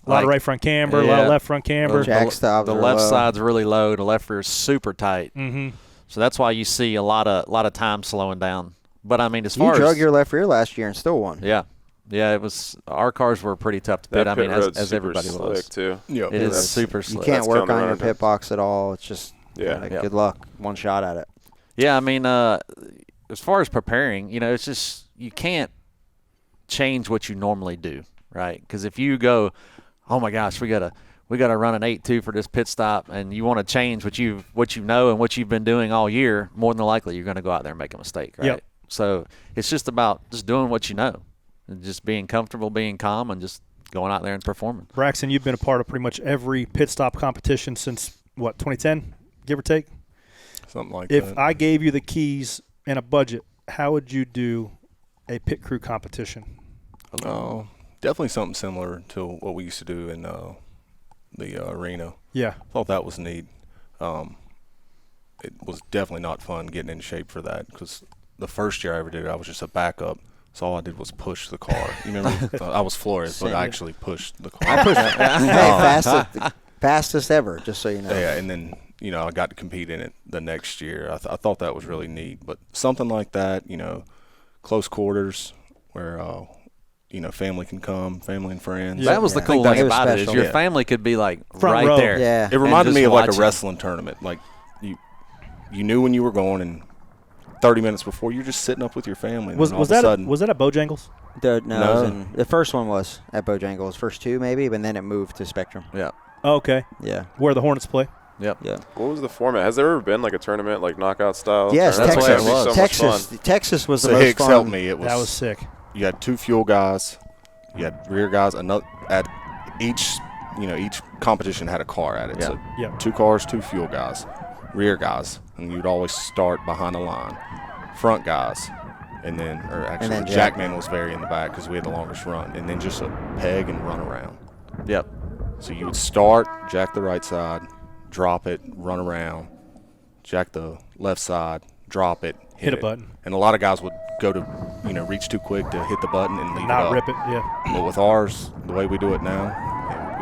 A lot of right front camber, a lot of left front camber. Jack stops The are left low. side's really low. The left rear is super tight. Mm-hmm. So that's why you see a lot of time slowing down. But, I mean, as You far drug as – your left rear last year and still won. Yeah, it was – our cars were pretty tough to pit. That I mean, pit road's as super everybody slick was. too. Yep. It is That's- super You slick. can't That's work killing the on your running pit times. box at all. It's just good luck. One shot at it. Yeah, I mean, as far as preparing, it's just you can't change what you normally do, right? Because if you go, oh my gosh, we gotta run an 8.2 for this pit stop, and you want to change what you know and what you've been doing all year, more than likely you're going to go out there and make a mistake, right? Yep. So it's just about just doing what you know, and just being comfortable, being calm, and just going out there and performing. Braxton, you've been a part of pretty much every pit stop competition since, 2010, give or take? Something like If that. I gave you the keys and a budget, how would you do a pit crew competition? Definitely something similar to what we used to do in the arena. Yeah. Thought that was neat. It was definitely not fun getting in shape for that because the first year I ever did it, I was just a backup. So all I did was push the car. You remember? I was Flores, but I actually pushed the car. I pushed it. Fastest ever, just so you know. Yeah, and then I got to compete in it the next year. I thought that was really neat. But something like that, close quarters where family can come, family and friends. That was the cool It thing was about it is special. your Yeah. family could be like Front right row. there. Yeah. It reminded And me just of like a watching. wrestling tournament. Like you knew when you were going, and 30 minutes before you're just sitting up with your family. And Was then all of a that sudden, was that at Bojangles? No. The first one was at Bojangles, first two maybe, but then it moved to Spectrum. Yeah. Oh, okay. Yeah. Where the Hornets play? Yep. Yeah. What was the format? Has there ever been like a tournament, like knockout style? Yes, That's tournament? what it was. That'd be so much Texas. fun. Texas was the so most Hicks fun. helped me. It That was sick. You had two fuel guys, you had rear guys. Another at each competition had a car at it. Yeah. So Yeah. 2 cars, 2 fuel guys, rear guys, and you'd always start behind the line. Front guys, and then Jackman was very in the back because we had the longest run, and then just a peg and run around. Yep. So you would start, jack the right side, drop it, run around, jack the left side, drop it, Hit a it. button. And a lot of guys would go to, reach too quick to hit the button and leave it Not up. rip it. Yeah. But with ours, the way we do it now,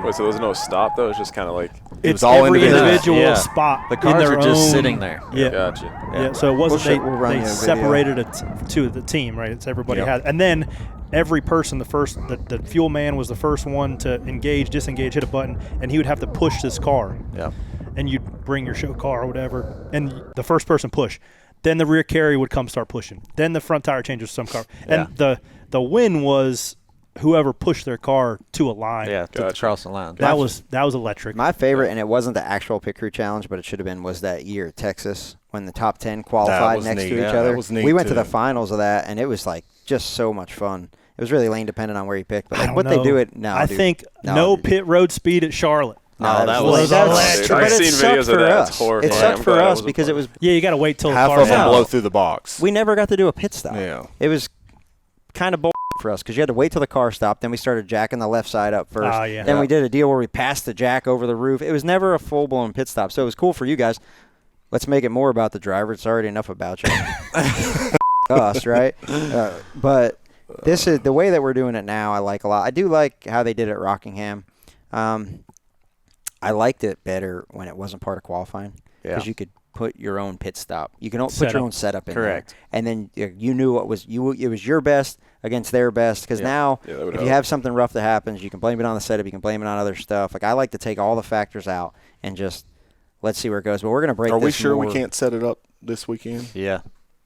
Wait, so there's no stop though? It's just kind of like. It It's was all every individual. individual Yeah. spot. The in cars their are just own- sitting there. Yeah. Gotcha. Yeah, so it wasn't We'll run you they a video. separated it to the team, right? It's everybody Yep. had, and then every person, the fuel man was the first one to engage, disengage, hit a button, and he would have to push this car, Yeah. and you'd bring your show car or whatever, and the first person push, then the rear carry would come start pushing, then the front tire change was some car, and the win was whoever pushed their car to a line. Yeah. To the Gotcha. Charleston line. That was electric. My favorite, and it wasn't the actual pit crew challenge, but it should have been, was that year at Texas when the top 10 qualified was next neat. to each Yeah, other. that was neat We went to too. the finals of that, and it was like just so much fun. It was really lane dependent on where you picked. But I like, don't what know. they do it now. I think no pit road speed at Charlotte. No, that was was I've but seen it sucked videos of for that. us. It's horrifying. It sucked I'm for glad I us wasn't because part it was. Yeah, you got to wait till half the of car's them out. blow through the box. We never got to do a pit stop. Yeah. It was kind of bull for us because you had to wait till the car stopped. Then we started jacking the left side up first. Oh, yeah. Then we did a deal where we passed the jack over the roof. It was never a full-blown pit stop, so it was cool for you guys. Let's make it more about the driver. It's already enough about you. Us, right? But this is the way that we're doing it now. I like a lot. I do like how they did it at Rockingham. I liked it better when it wasn't part of qualifying because you could put your own pit stop. You can put your own setup in Correct. there. And then you knew what was it was your best against their best because now if you have something rough that happens, you can blame it on the setup. You can blame it on other stuff. Like I like to take all the factors out and just let's see where it goes. But we're going to break Are this we sure more. we can't set it up this weekend? Yeah.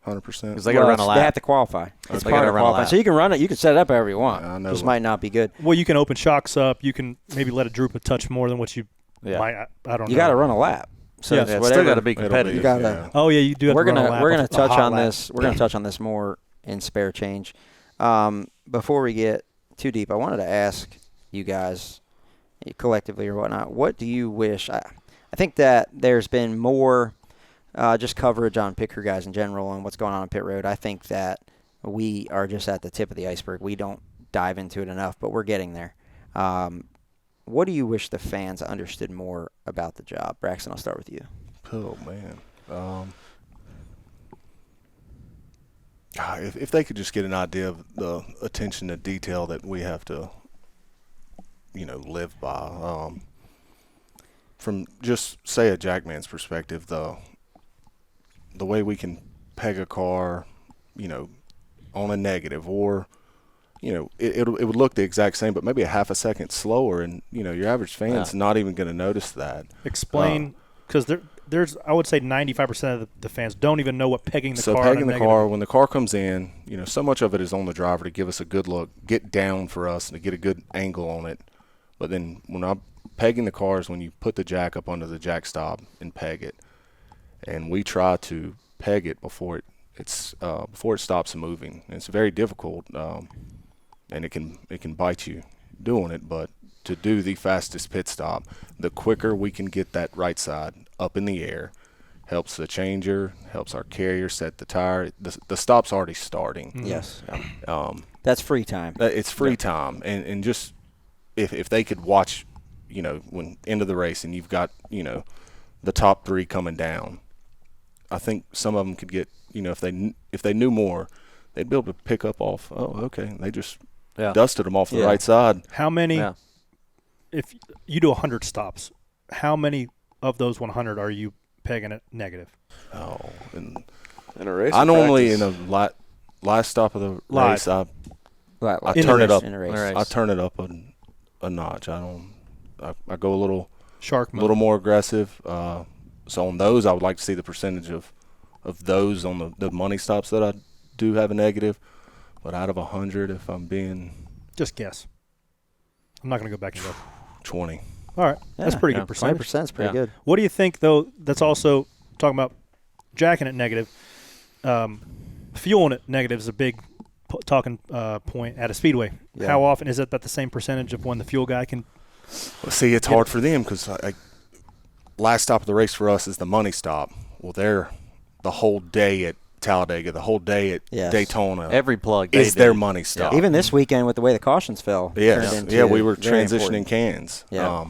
100%. Because they got to run a lap. They have to qualify. It's They part gotta of run a qualifying. lap. So you can run it. You can set it up however you want. I know. Just might not be good. Well, you can open shocks up. You can maybe let it droop a touch more than what you might. I don't know. You got to run a lap. So Yeah, it's It's whatever. still got to be It'll competitive. You gotta- yeah. Oh, yeah, you do have We're to run a gonna lap. we're gonna a touch hot on lap. this. We're gonna touch on this more in spare change. Before we get too deep, I wanted to ask you guys collectively or whatnot. What do you wish? I think that there's been more just coverage on pit crew guys in general and what's going on pit road. I think that we are just at the tip of the iceberg. We don't dive into it enough, but we're getting there. What do you wish the fans understood more about the job? Braxton, I'll start with you. Oh, man. If they could just get an idea of the attention to detail that we have to, live by. From just, say, a jackman's perspective, the way we can peg a car, on a negative or – it would look the exact same, but maybe a half a second slower, and your average fan's not even going to notice that. Explain, because there's I would say 95% of the fans don't even know what pegging the car. So pegging the car, when the car comes in, so much of it is on the driver to give us a good look, get down for us, and to get a good angle on it. But then when I'm pegging the car is when you put the jack up under the jack stop and peg it, and we try to peg it before it stops moving. And it's very difficult. And it can bite you doing it, but to do the fastest pit stop, the quicker we can get that right side up in the air, helps the changer, helps our carrier set the tire. The stop's already starting. Mm-hmm. Yes. That's free time. It's free time, and just if they could watch, when end of the race and you've got the top three coming down, I think some of them could get if they knew more, they'd be able to pick up off. Oh, okay, they just dusted them off the right side. How many? Yeah. If you do 100 stops, how many of those 100 are you pegging it negative? Oh, in a race. I normally in the last stop of the race, I turn it up. I turn it up a notch. I go a little shark mode. A little more aggressive. So on those, I would like to see the percentage of those on the money stops that I do have a negative. But out of 100, if I'm being... Just guess. I'm not going to go back and look. 20. All right. That's pretty good percentage. 20% is pretty good. What do you think, though, that's also talking about jacking it negative, fueling it negative is a big talking point at a speedway. Yeah. How often is it that the same percentage of when the fuel guy can... Well, see, it's hard for them because last stop of the race for us is the money stop. Well, they're the whole day at Talladega, the whole day at Daytona. Every plug is their money stop. Yeah. Even this weekend with the way the cautions fell. Yes. Yeah, we were transitioning important. cans. Yeah.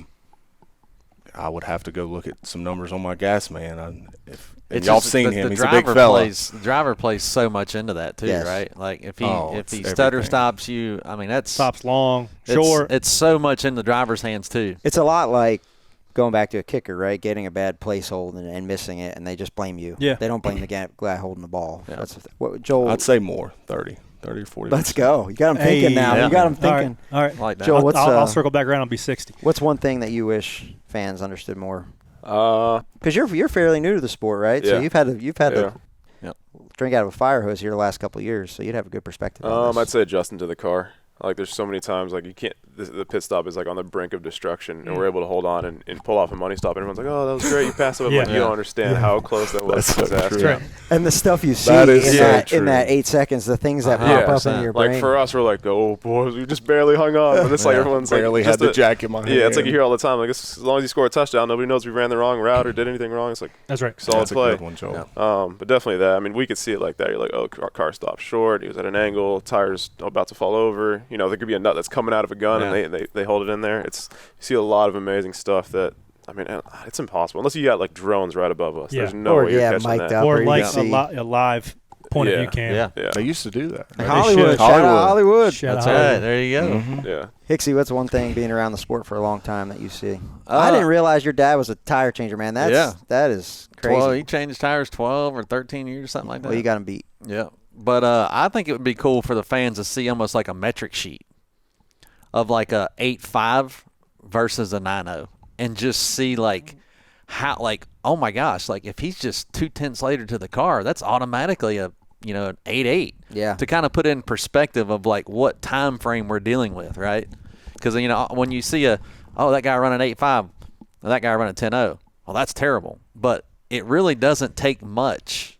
I would have to go look at some numbers on my gas man. Y'all just, seen the him. He's a big fella. The driver plays so much into that too, right? Like if he stutter stops you, I mean that's stops long, short. It's so much in the driver's hands too. It's a lot like going back to a kicker, right? Getting a bad place hold and missing it, and they just blame you. Yeah. They don't blame the guy holding the ball. Yeah. That's what Joel. I'd say more, 30 or 40. Let's go. You got him thinking now. Yeah. You got him thinking. All right. Like that. Joel, I'll circle back around. I'll be 60. What's one thing that you wish fans understood more? Because you're fairly new to the sport, right? Yeah. So you've had to drink out of a fire hose here the last couple of years, so you'd have a good perspective on this. I'd say adjusting to the car. Like there's so many times like you can't. The pit stop is like on the brink of destruction, and we're able to hold on and pull off a money stop. And everyone's like, "Oh, that was great, you passed it." Like, you don't understand how close that was to disaster. Right. And the stuff you see in that 8 seconds, the things that pop up in your brain. Like for us, we're like, "Oh boys, we just barely hung on." And it's like everyone's barely like, had the jack in my hand. Yeah, it's like you hear all the time. Like as long as you score a touchdown, nobody knows we ran the wrong route or did anything wrong. It's like that's right. Solid play. A good one, Joel. But definitely that. I mean, we could see it like that. You're like, "Oh, our car stopped short. He was at an angle. Tires about to fall over." You know, there could be a nut that's coming out of a gun, and they hold it in there. You see a lot of amazing stuff that, I mean, it's impossible unless you got like drones right above us. There's no way you're catching that. Or like a live point of view cam. Yeah. They used to do that. Right? Hollywood. Shout out Hollywood. That's right. There you go. Mm-hmm. Yeah. Hicksy, what's one thing being around the sport for a long time that you see? I didn't realize your dad was a tire changer, man. That is crazy. Well, he changed tires 12 or 13 years, something like that. Well, you got him beat. Yeah. But I think it would be cool for the fans to see almost like a metric sheet of like a 8.5 versus a 9.0 and just see like how, like, oh my gosh, like if he's just 2/10 later to the car, that's automatically an 8.8. Yeah. To kind of put it in perspective of like what time frame we're dealing with, right? Because when you see that guy running 8.5, that guy running 10.0, well, that's terrible. But it really doesn't take much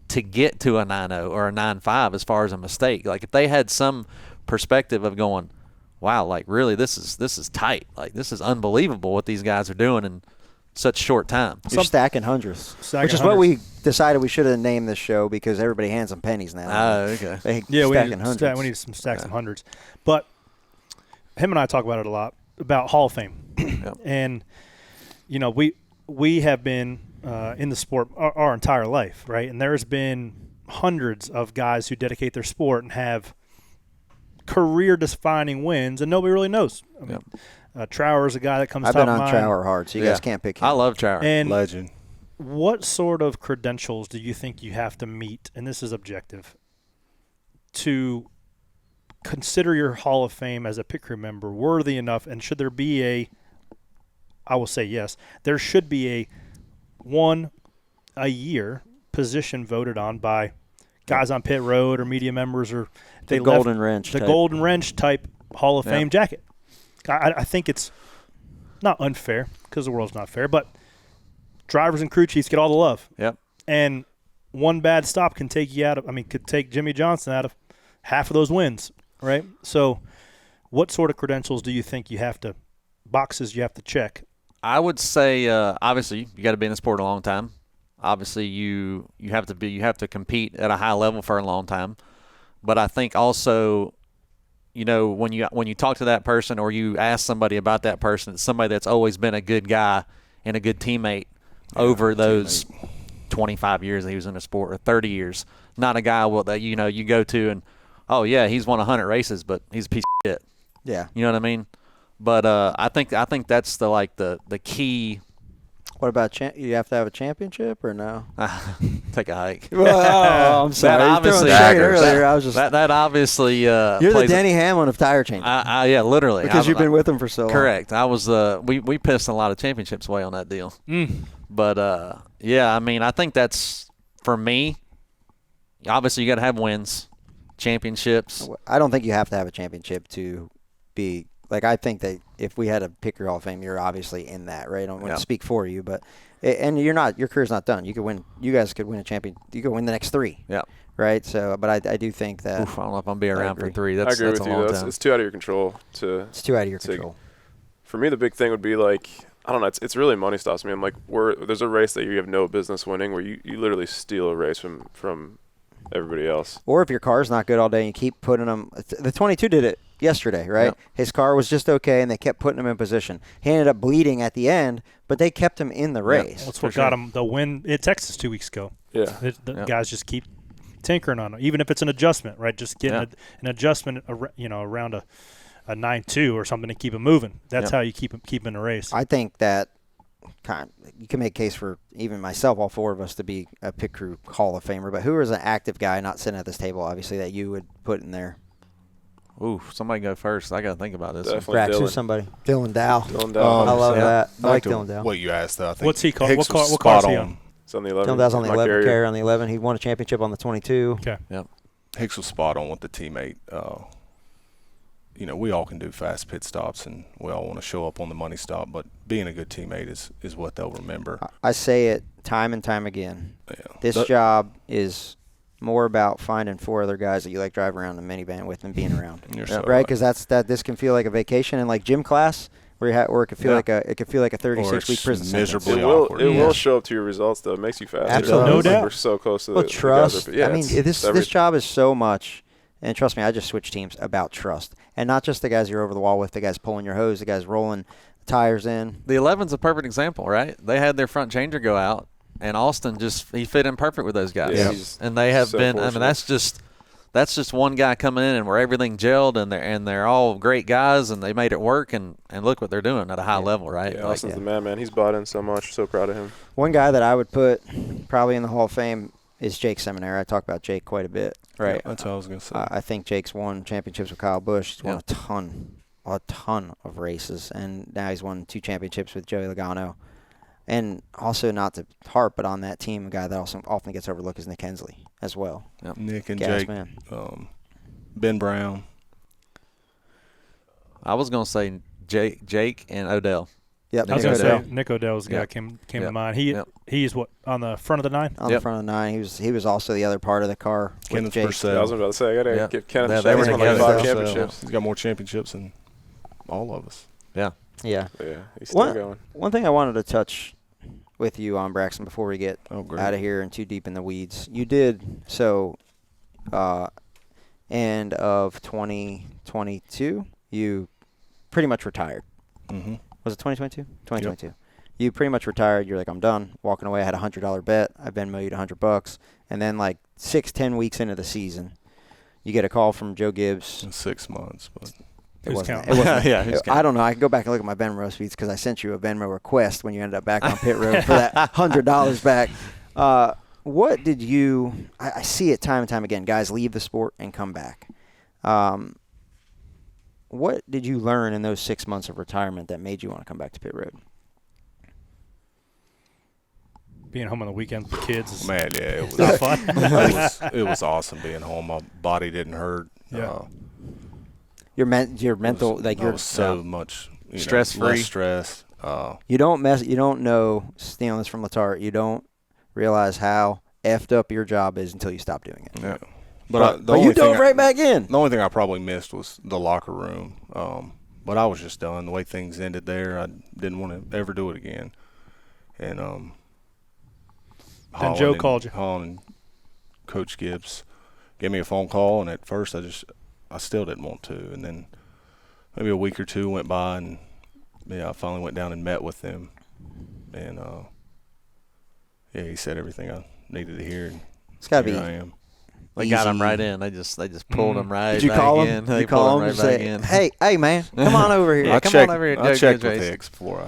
to get to a 9.0 or a 9.5 as far as a mistake. Like if they had some perspective of going, wow, like really this is tight. Like this is unbelievable what these guys are doing in such short time. You're stacking hundreds, which is what we decided we should have named this show because everybody hands them pennies now. Oh, okay. We need some stacks of hundreds. But him and I talk about it a lot, about Hall of Fame. Yep. And, we have been in the sport our entire life, right? And there's been hundreds of guys who dedicate their sport and have career-defining wins, and nobody really knows. I mean, Trower is a guy that comes top of mind. I've been on Trower hard, so you guys can't pick him. I love Trower. And legend. What sort of credentials do you think you have to meet, and this is objective, to consider your Hall of Fame as a pit crew member worthy enough, and should there be I will say yes, there should be a year position voted on by guys on pit road or media members, or the golden wrench type Hall of Fame jacket. I think it's not unfair because the world's not fair, but drivers and crew chiefs get all the love. Yep. And one bad stop can take could take Jimmy Johnson out of half of those wins, right? So what sort of credentials do you think boxes you have to check? I would say, obviously, you got to be in the sport a long time. Obviously, you have to compete at a high level for a long time. But I think also, when you talk to that person or you ask somebody about that person, it's somebody that's always been a good guy and a good teammate over those 25 years that he was in the sport, or 30 years. Not a guy that you go to and, oh yeah, he's won 100 races, but he's a piece of shit. Yeah. You know what I mean? But I think that's the key. What about you have to have a championship or no? Take a hike. Well, I'm sorry. Earlier, I was just that obviously. You're the Denny Hamlin of tire changing. Yeah, literally. Because you've been with him for so long. Correct. I was. We pissed a lot of championships away on that deal. But yeah, I mean, I think that's for me. Obviously, you got to have wins, championships. I don't think you have to have a championship to be. Like, I think that if we had a pick your Hall of Fame, you're obviously in that, right? I don't want to speak for you, but and you're not. Your career's not done. You could win. You guys could win a champion. You could win the next 3. Yeah. Right. So, but I do think that. Oof, I don't know if I'm being around for 3. I agree that's with a you. long time. It's too out of your control It's too out of your control. For me, the big thing would be like, I don't know. It's really money stops me. I'm like, there's a race that you have no business winning, where you literally steal a race from everybody else. Or if your car's not good all day and you keep putting them. The 22 did it yesterday, right? Yep. His car was just okay, and they kept putting him in position. He ended up bleeding at the end, but they kept him in the race. Yeah, that's what got him the win at Texas 2 weeks ago. Yeah. The guys just keep tinkering on it, even if it's an adjustment, right? Just getting an adjustment, around a 9.2 or something to keep him moving. That's how you keep him in a race. I think that you can make a case for even myself, all 4 of us, to be a pit crew Hall of Famer. But who is an active guy not sitting at this table, obviously, that you would put in there? Ooh, somebody go first. I got to think about this. Brax, who's somebody? Dylan Dow. Dylan Dow. I love that. I like Dylan Dow. What you asked, I think. What's he called? Hicks What car is he on? on? It's on the 11. Dylan Dow's on the 11 carrier on the 11. He won a championship on the 22. Okay. Yep. Hicks was spot on with the teammate. we all can do fast pit stops, and we all want to show up on the money stop. But being a good teammate is what they'll remember. I say it time and time again. Yeah. This job is more about finding 4 other guys that you like driving around the minivan with and being around. You're so right? Because this can feel like a vacation, and like gym class, where it could feel like a 36-week prison sentence. Miserably awkward. It will show up to your results though. It makes you faster. Absolutely, no doubt. We're so close to Well, the trust. guys. I mean, this job is so much. And trust me, I just switched teams about trust. And not just the guys you're over the wall with, the guys pulling your hose, the guys rolling tires in. The 11's a perfect example, right? They had their front changer go out, and Austin he fit in perfect with those guys. Yeah. And they have So been. fortunate. I mean, that's just one guy coming in and where everything gelled, and they're all great guys, and they made it work, and look what they're doing at a high level, right? Yeah, Austin's the man. He's bought in so much. So proud of him. One guy that I would put probably in the Hall of Fame is Jake Seminary. I talk about Jake quite a bit, right? Yeah, that's what I was going to say. I think Jake's won championships with Kyle Busch. He's won a ton of races, and now he's won 2 championships with Joey Logano. And also, not to harp, but on that team, a guy that also often gets overlooked is Nick Hensley as well. Yep. Nick and Gas Jake, man. Ben Brown. I was going to say Jake and Odell. Yep, I was going to Odell. say Nick Odell's the guy Yep. came Yep. to mind. Yep. He's what, on the front of the 9? On the front of the 9. He was also the other part of the car with Kenneth Jake. Purcell. I was about to say I gotta give Kenneth a They shout. were He's won like together. 5 championships. He's got more championships than all of us. Yeah. Yeah, he's still going. One thing I wanted to touch with you on, Braxton, before we get great. out of here and too deep in the weeds. You did so end of 2022, you pretty much retired. Mm-hmm. Was it 2022? 2022. Yep. You pretty much retired. You're like, I'm done. Walking away, I had a $100 bet. I Venmo'd $100. And then like 10 weeks into the season, you get a call from Joe Gibbs. In 6 months, but It wasn't. Yeah, I don't know. I can go back and look at my Venmo feeds because I sent you a Venmo request when you ended up back on pit road for that $100 back. What did you – I see it time and time again. Guys leave the sport and come back. What did you learn in those 6 months of retirement that made you want to come back to pit road? Being home on the weekend with the kids is man, yeah, it was not fun. it was awesome being home. My body didn't hurt. Yeah. Your mental – like I you're was so much stress-free. less stressed. You don't know, stealing this from Latart, you don't realize how effed up your job is until you stop doing it. Yeah. But you dove right back in. The only thing I probably missed was the locker room. But I was just done. The way things ended there, I didn't want to ever do it again. And then Joe called you. Holland and Coach Gibbs gave me a phone call, and at first I still didn't want to. And then maybe a week or two went by, and I finally went down and met with them. And he said everything I needed to hear. And it's got to be. I am. They got him right in. They just pulled him right Did you back call in. him? They You call pulled him him and right back say, in. hey, man, come on over here. Yeah, come on over here. I checked with Jason. Hicks before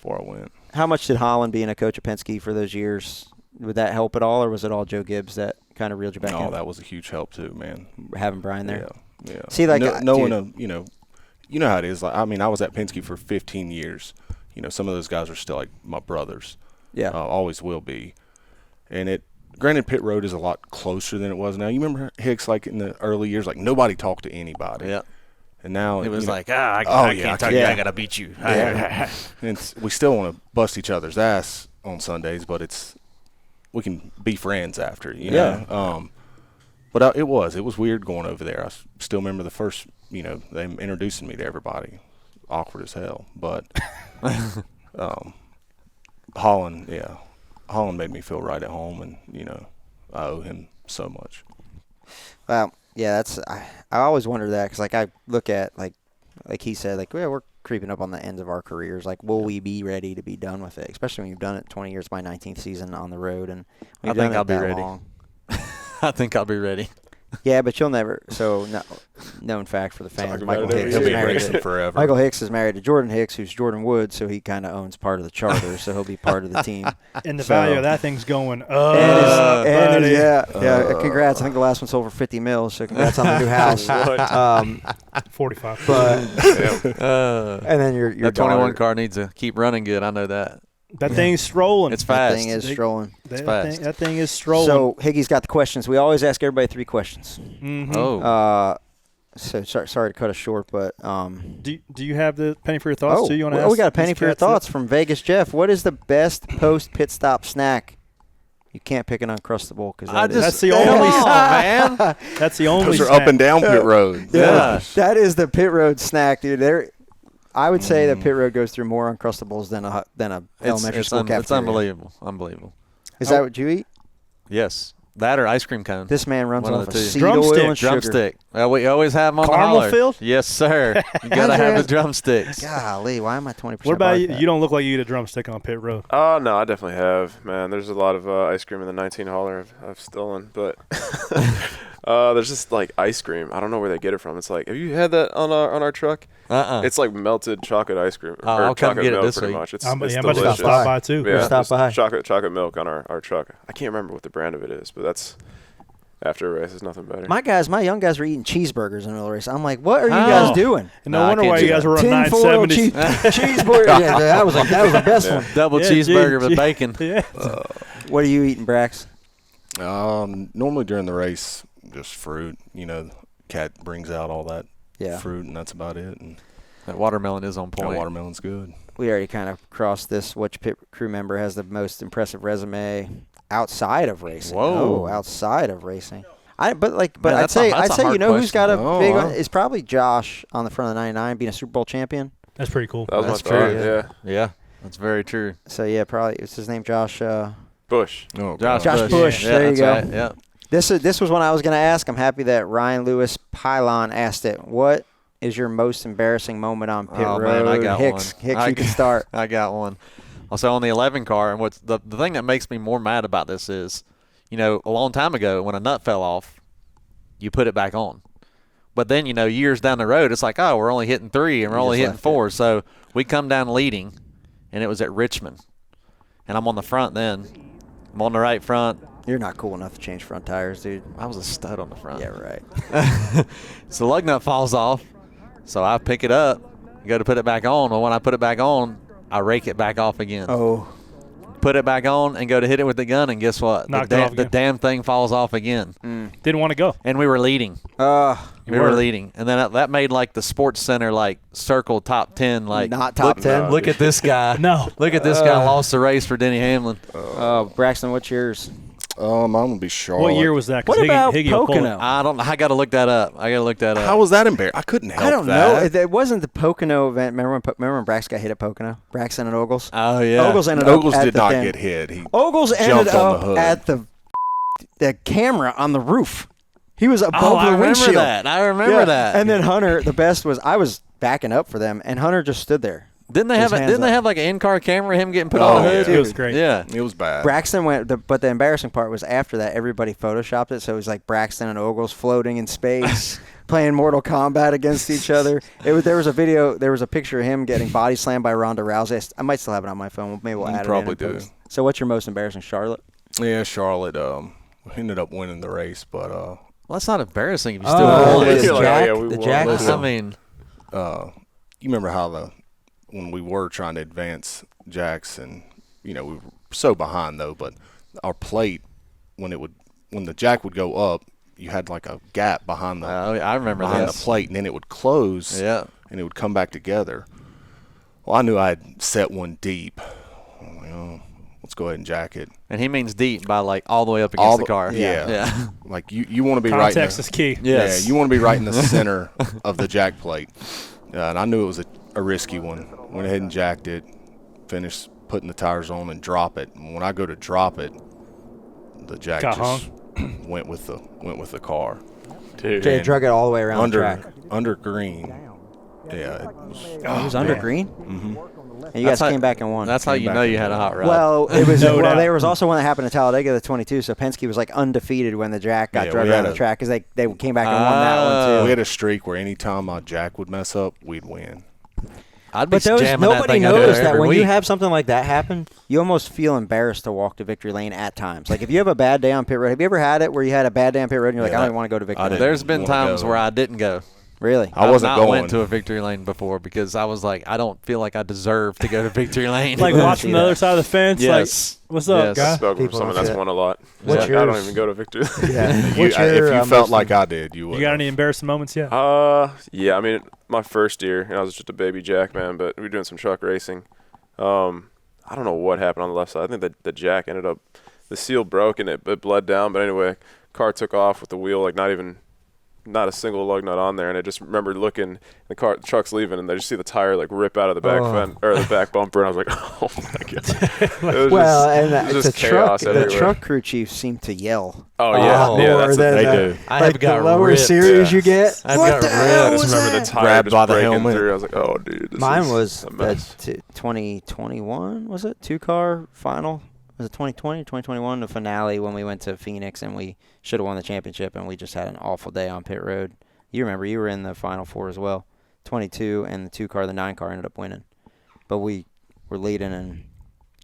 I went. How much did Holland being a coach at Penske for those years, would that help at all, or was it all Joe Gibbs that kind of reeled you back in? No, that was a huge help too, man. Having Brian there? Yeah. See, like, knowing you know how it is. Like, I mean, I was at Penske for 15 years. Some of those guys are still like my brothers. Yeah. Always will be. And granted, pit road is a lot closer than it was now. You remember Hicks, like in the early years, like nobody talked to anybody. Yeah. And now it was like, I can't talk to you. I got to beat you. Yeah. And we still want to bust each other's ass on Sundays, but we can be friends after, you know. But it was weird going over there. I still remember the first, them introducing me to everybody. Awkward as hell. But Holland made me feel right at home, and, I owe him so much. Well, yeah, I always wonder that because, like, I look at, like he said, like, we're creeping up on the ends of our careers. Like, will we be ready to be done with it? Especially when you've done it 20 years, my 19th season on the road. And I think I'll be ready. I think I'll be ready. Yeah, but you'll never. So, known fact for the fans, Michael Hicks He'll is be married racing forever. Michael Hicks is married to Jordan Hicks, who's Jordan Woods, so he kind of owns part of the charter, so he'll be part of the team. And the value of that thing's going up, buddy. buddy. Yeah. Congrats. I think the last one sold for $50 million, so congrats on the new house. 45. But and then your that 21 car needs to keep running good. I know that. That thing's strolling. It's fast. That thing is strolling. It's fast. That thing is strolling. So Higgy's got the questions. We always ask everybody 3 questions. Mm-hmm. Oh. So sorry to cut us short, but Do you have the penny for your thoughts too? You want to we got a penny for your thoughts from Vegas Jeff. What is the best post pit stop snack? You can't pick an Uncrustable because that's the only man. That's the only. Those are snack. up and down pit road. That is the pit road snack, dude. I would say that pit road goes through more Uncrustables than a elementary school cafeteria. It's unbelievable. Is that what you eat? Yes. That or ice cream cone. This man runs One off of of the two. seed oil and sugar. Drumstick. We always have them on Caramel the holler. filled? Yes, sir. You got to have the drumsticks. Golly, why am I 20%? What about you? bypass? You don't look like you eat a drumstick on pit road. Oh, no, I definitely have, man. There's a lot of ice cream in the 19 hauler I've stolen, but there's just like ice cream. I don't know where they get it from. It's like, have you had that on our truck? It's like melted chocolate ice cream. Oh, or I'll come chocolate get it milk, this pretty week. much. It's I'm about to delicious. stop by too. Yeah, Stop it's by. chocolate milk on our truck. I can't remember what the brand of it is, but that's after a race. There's nothing better. My young guys were eating cheeseburgers in the middle of the race. I'm like, what are you guys doing? And no wonder why you guys were on Tinfoil 970. cheeseburger. Yeah, that was the best one. Double cheeseburger with bacon. Yeah. What are you eating, Brax? Normally during the race, just fruit. Cat brings out all that fruit, and that's about it. And That watermelon is on that point. watermelon's good. We already kind of crossed this. Which pit crew member has the most impressive resume outside of racing? Whoa. Oh, outside of racing. I'd Man, I'd that's say a hard who's got a question. big wow. one? It's probably Josh on the front of the 99 being a Super Bowl champion. That's pretty cool. That was That's my thought, true. yeah. Yeah, that's very true. So yeah, probably it's his name Josh. Bush. Oh, Josh Bush. Yeah, There you that's go. right. Yeah. This was one I was going to ask. I'm happy that Ryan Lewis Pylon asked it. What is your most embarrassing moment on pit Oh, road? man, I got Hicks, one. Hicks, you can start. I got one. Also on the 11 car, and what's the thing that makes me more mad about this is, a long time ago when a nut fell off, you put it back on. But then, years down the road, it's like, oh, we're only hitting 3 and we're only hitting 4. So we come down leading, and it was at Richmond. And I'm on the front then. I'm on the right front. You're not cool enough to change front tires, dude. I was a stud on the front. Yeah, right. So the lug nut falls off. So I pick it up, go to put it back on. Well, when I put it back on, I rake it back off again. Oh. Put it back on and go to hit it with the gun, and guess what? Knocked it off The again. damn thing falls off again. Didn't want to go. And we were leading. We were leading. And then that made like the Sports Center circle top 10. Not top 10? Look at this guy. No. Look at this guy lost the race for Denny Hamlin. Braxton, what's yours? I'm gonna be Charlotte. What year was that? 'Cause What about Higgy will pull it. Pocono? I don't know. I got to look that up. How was that embarrassing? I couldn't help I don't that. know. It wasn't the Pocono event. Remember when Brax got hit at Pocono? Braxton and Ogles? Oh, yeah. Ogles ended up Ogles at did the not thing. get hit. He Ogles ended jumped on the up hood. at the camera on the roof. He was above Oh, I the remember windshield. that. I remember that. And then Hunter, the best was I was backing up for them, and Hunter just stood there. Didn't they His hands have up. like an in-car camera of him getting put Oh, on the hood? yeah. It was great. Yeah. It was bad. Braxton but the embarrassing part was after that, everybody photoshopped it, so it was like Braxton and Ogles floating in space, playing Mortal Kombat against each other. There was a picture of him getting body slammed by Ronda Rousey. I might still have it on my phone. Maybe we'll add probably it in. do. So what's your most embarrassing, Charlotte? Yeah, Charlotte ended up winning the race, but Well, that's not embarrassing if you Oh, still won. the You're like, Jack, oh, yeah, we the won. Jack. Listen. I mean, you remember how when we were trying to advance Jacks, and we were so behind though, but our plate when the Jack would go up, you had like a gap behind I remember the this. plate, and then it would close. Yeah. And it would come back together. Well, I knew I had set one deep. I'm like, oh, let's go ahead and jack it. And he means deep by like all the way up against the car. Yeah. Yeah. Like you want to be right. Context is key. Yes. Yeah, you want to be right in the center of the jack plate. And I knew it was a risky one. Went ahead and jacked it, finished putting the tires on and drop it. And when I go to drop it, the jack Got just went with the car. Dude. Jay drug it all the way around the track. Under green. Yeah. It was under green? Mm-hmm. And you guys That's how- came back and won. That's how you know you had a hot rod. Well, it was. No doubt. There was also one that happened in Talladega, the 22. So Penske was like undefeated when the Jack got Yeah, drugged we around had the track because they came back and won that Oh. one We too. had a streak where any time my jack would mess up, we'd win. I'd be But those, jamming that nobody thing under knows there that every when week. you have something like that happen, you almost feel embarrassed to walk to victory lane at times. Like if you have a bad day on pit road, have you ever had it where you had a bad day on pit road and you're like, Yeah, I don't even want to go to victory I lane? didn't. There's been wanna times go. where I didn't go. Really? I wasn't going. went to a victory lane before because I was like, I don't feel like I deserve to go to victory lane. Like watching the other side of the fence. Yes. Like, what's up, Yes. guy? Spoken from someone that's won a lot. What's Like, I don't yours? even go to victory. Yeah. If What's your, you felt most- like I did, you would. You got any embarrassing moments yet? Yeah. I mean, my first year, I was just a baby jack man, but we were doing some truck racing. I don't know what happened on the left side. I think that the jack ended up, the seal broke and it bled down. But anyway, car took off with the wheel, like not a single lug nut on there. And I just remember looking, the truck's leaving, and I just see the tire like rip out of the back fend or the back bumper, and I was like, oh my god. It was just chaos the everywhere. truck crew chiefs seem to yell. Oh yeah, more that's the than thing. They do. I like have got the lower ripped. series you get. I've What got the ripped. hell I was just remember that? the tire Grabbed just by the breaking helmet. through. I was like, oh dude, this Mine is was a mess. 2021, was it? 2-car final? Was it 2020 or 2021? The finale when we went to Phoenix and we should have won the championship, and we just had an awful day on pit road. You remember, you were in the Final Four as well. 22 and the 2-car, the 9-car ended up winning. But we were leading, and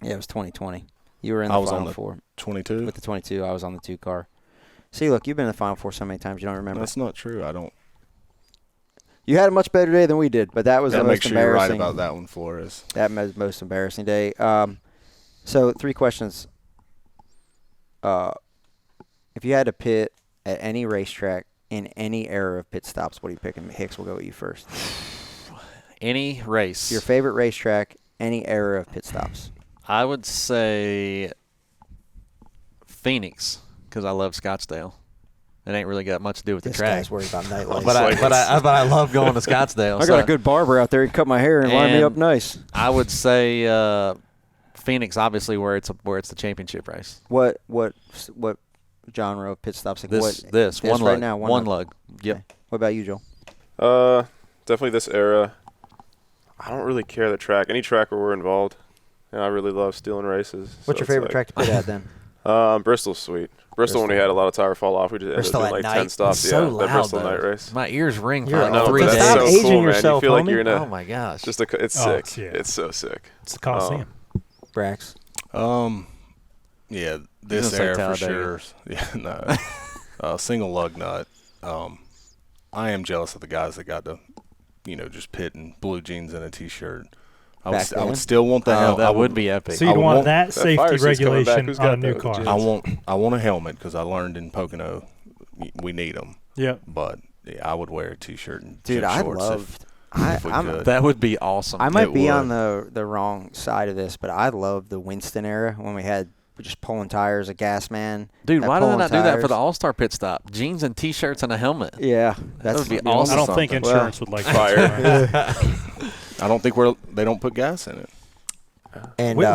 yeah, it was 2020. You were in the I was Final on the Four. 22. With the 22, I was on the 2-car. See, look, you've been in the Final Four so many times you don't remember. That's not true. I don't. You had a much better day than we did, but that was the Make most sure you're right embarrassing. about that one, Flores. That was the most embarrassing day. So 3 questions. If you had to pit at any racetrack in any era of pit stops, what are you picking? Hicks, we'll go with you first. Any race. Your favorite racetrack, any era of pit stops. I would say Phoenix because I love Scottsdale. It ain't really got much to do with the This track. guy's worried about nightlights. But I love going to Scottsdale. I got a good barber out there. He cut my hair and lined me up nice. I would say Phoenix, obviously, where it's the championship race. What genre of pit stops? Like This one lug. right now. One lug. Yep. Okay. What about you, Joel? Definitely this era. I don't really care the track. Any track where we're involved. And I really love stealing races. What's your favorite track to pit at then? Bristol's sweet. Bristol, when we had a lot of tire fall off, we just ended up doing like 10 stops. It's so the loud, Bristol though. night race. My ears ring for You're like a- 3 but days. that's Stop so aging cool, man. yourself, You feel like homie. you're in a. Oh my gosh. Just it's Oh, sick. yeah. It's so sick. It's the Coliseum. Brax. Yeah, this gonna say era for Talladega. sure. Yeah, no. Single lug nut. I am jealous of the guys that got to, just pit in blue jeans and a t-shirt. I Back would then? still want the helmet. that would be epic. So you'd I want want- that fire safety seat's coming back. regulation Who's on a got new those? car. I want a helmet because I learned in Pocono we need them. Yep. But yeah, I would wear a t-shirt and Dude, gym I shorts loved. if we could. That would be awesome. I might It be would. on the wrong side of this, but I loved the Winston era when we had just pulling tires, a gas man. Dude, why did I pulling not do that for tires. the All-Star pit stop? Jeans and T-shirts and a helmet. Yeah, That would be I awesome. don't think something. insurance would like Fire. that. I don't think they don't put gas in it. And We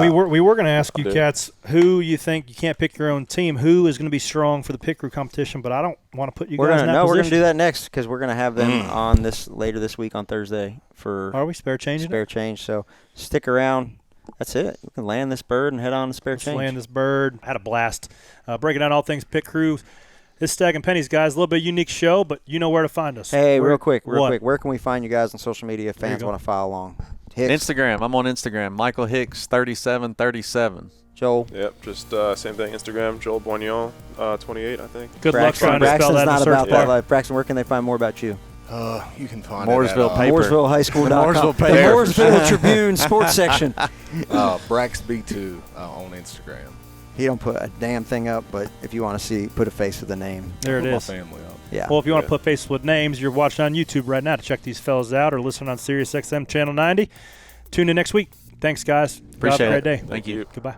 were going to ask you, Dude. Cats, who you think you can't pick your own team. Who is going to be strong for the pit crew competition? But I don't want to put you guys in that we're gonna position. do that next because we're gonna have them on this later this week on Thursday for Are we spare changing? spare change. So stick around. That's it. We can land this bird and head on to spare Let's change. land this bird. Had a blast breaking down all things pit crew. It's Stacking Pennies, guys. A little bit unique show, but you know where to find us. Hey, Where- real quick. what? Where can we find you guys on social media if There you fans go. want to follow along? Hicks, Instagram. I'm on Instagram. Michael Hicks 3737. Joel. Yep, just same thing. Instagram, Joel Bouagnon, 28, I think. Good luck Braxton. trying to spell Braxton's that in the not search about that bar. life. Braxton, where can they find more about you? You can find Mooresville it at, Paper. MooresvilleHighSchool.com. Mooresville The Paper. Mooresville Tribune sports section. BraxB2 on Instagram. He don't put a damn thing up, but if you want to see, put a face with a name. There it Put my is. family up. Yeah. Well, if you want to put faces with names, you're watching on YouTube right now to check these fellas out or listen on SiriusXM Channel 90. Tune in next week. Thanks, guys. Appreciate Have a great it. day. Thank you. Goodbye.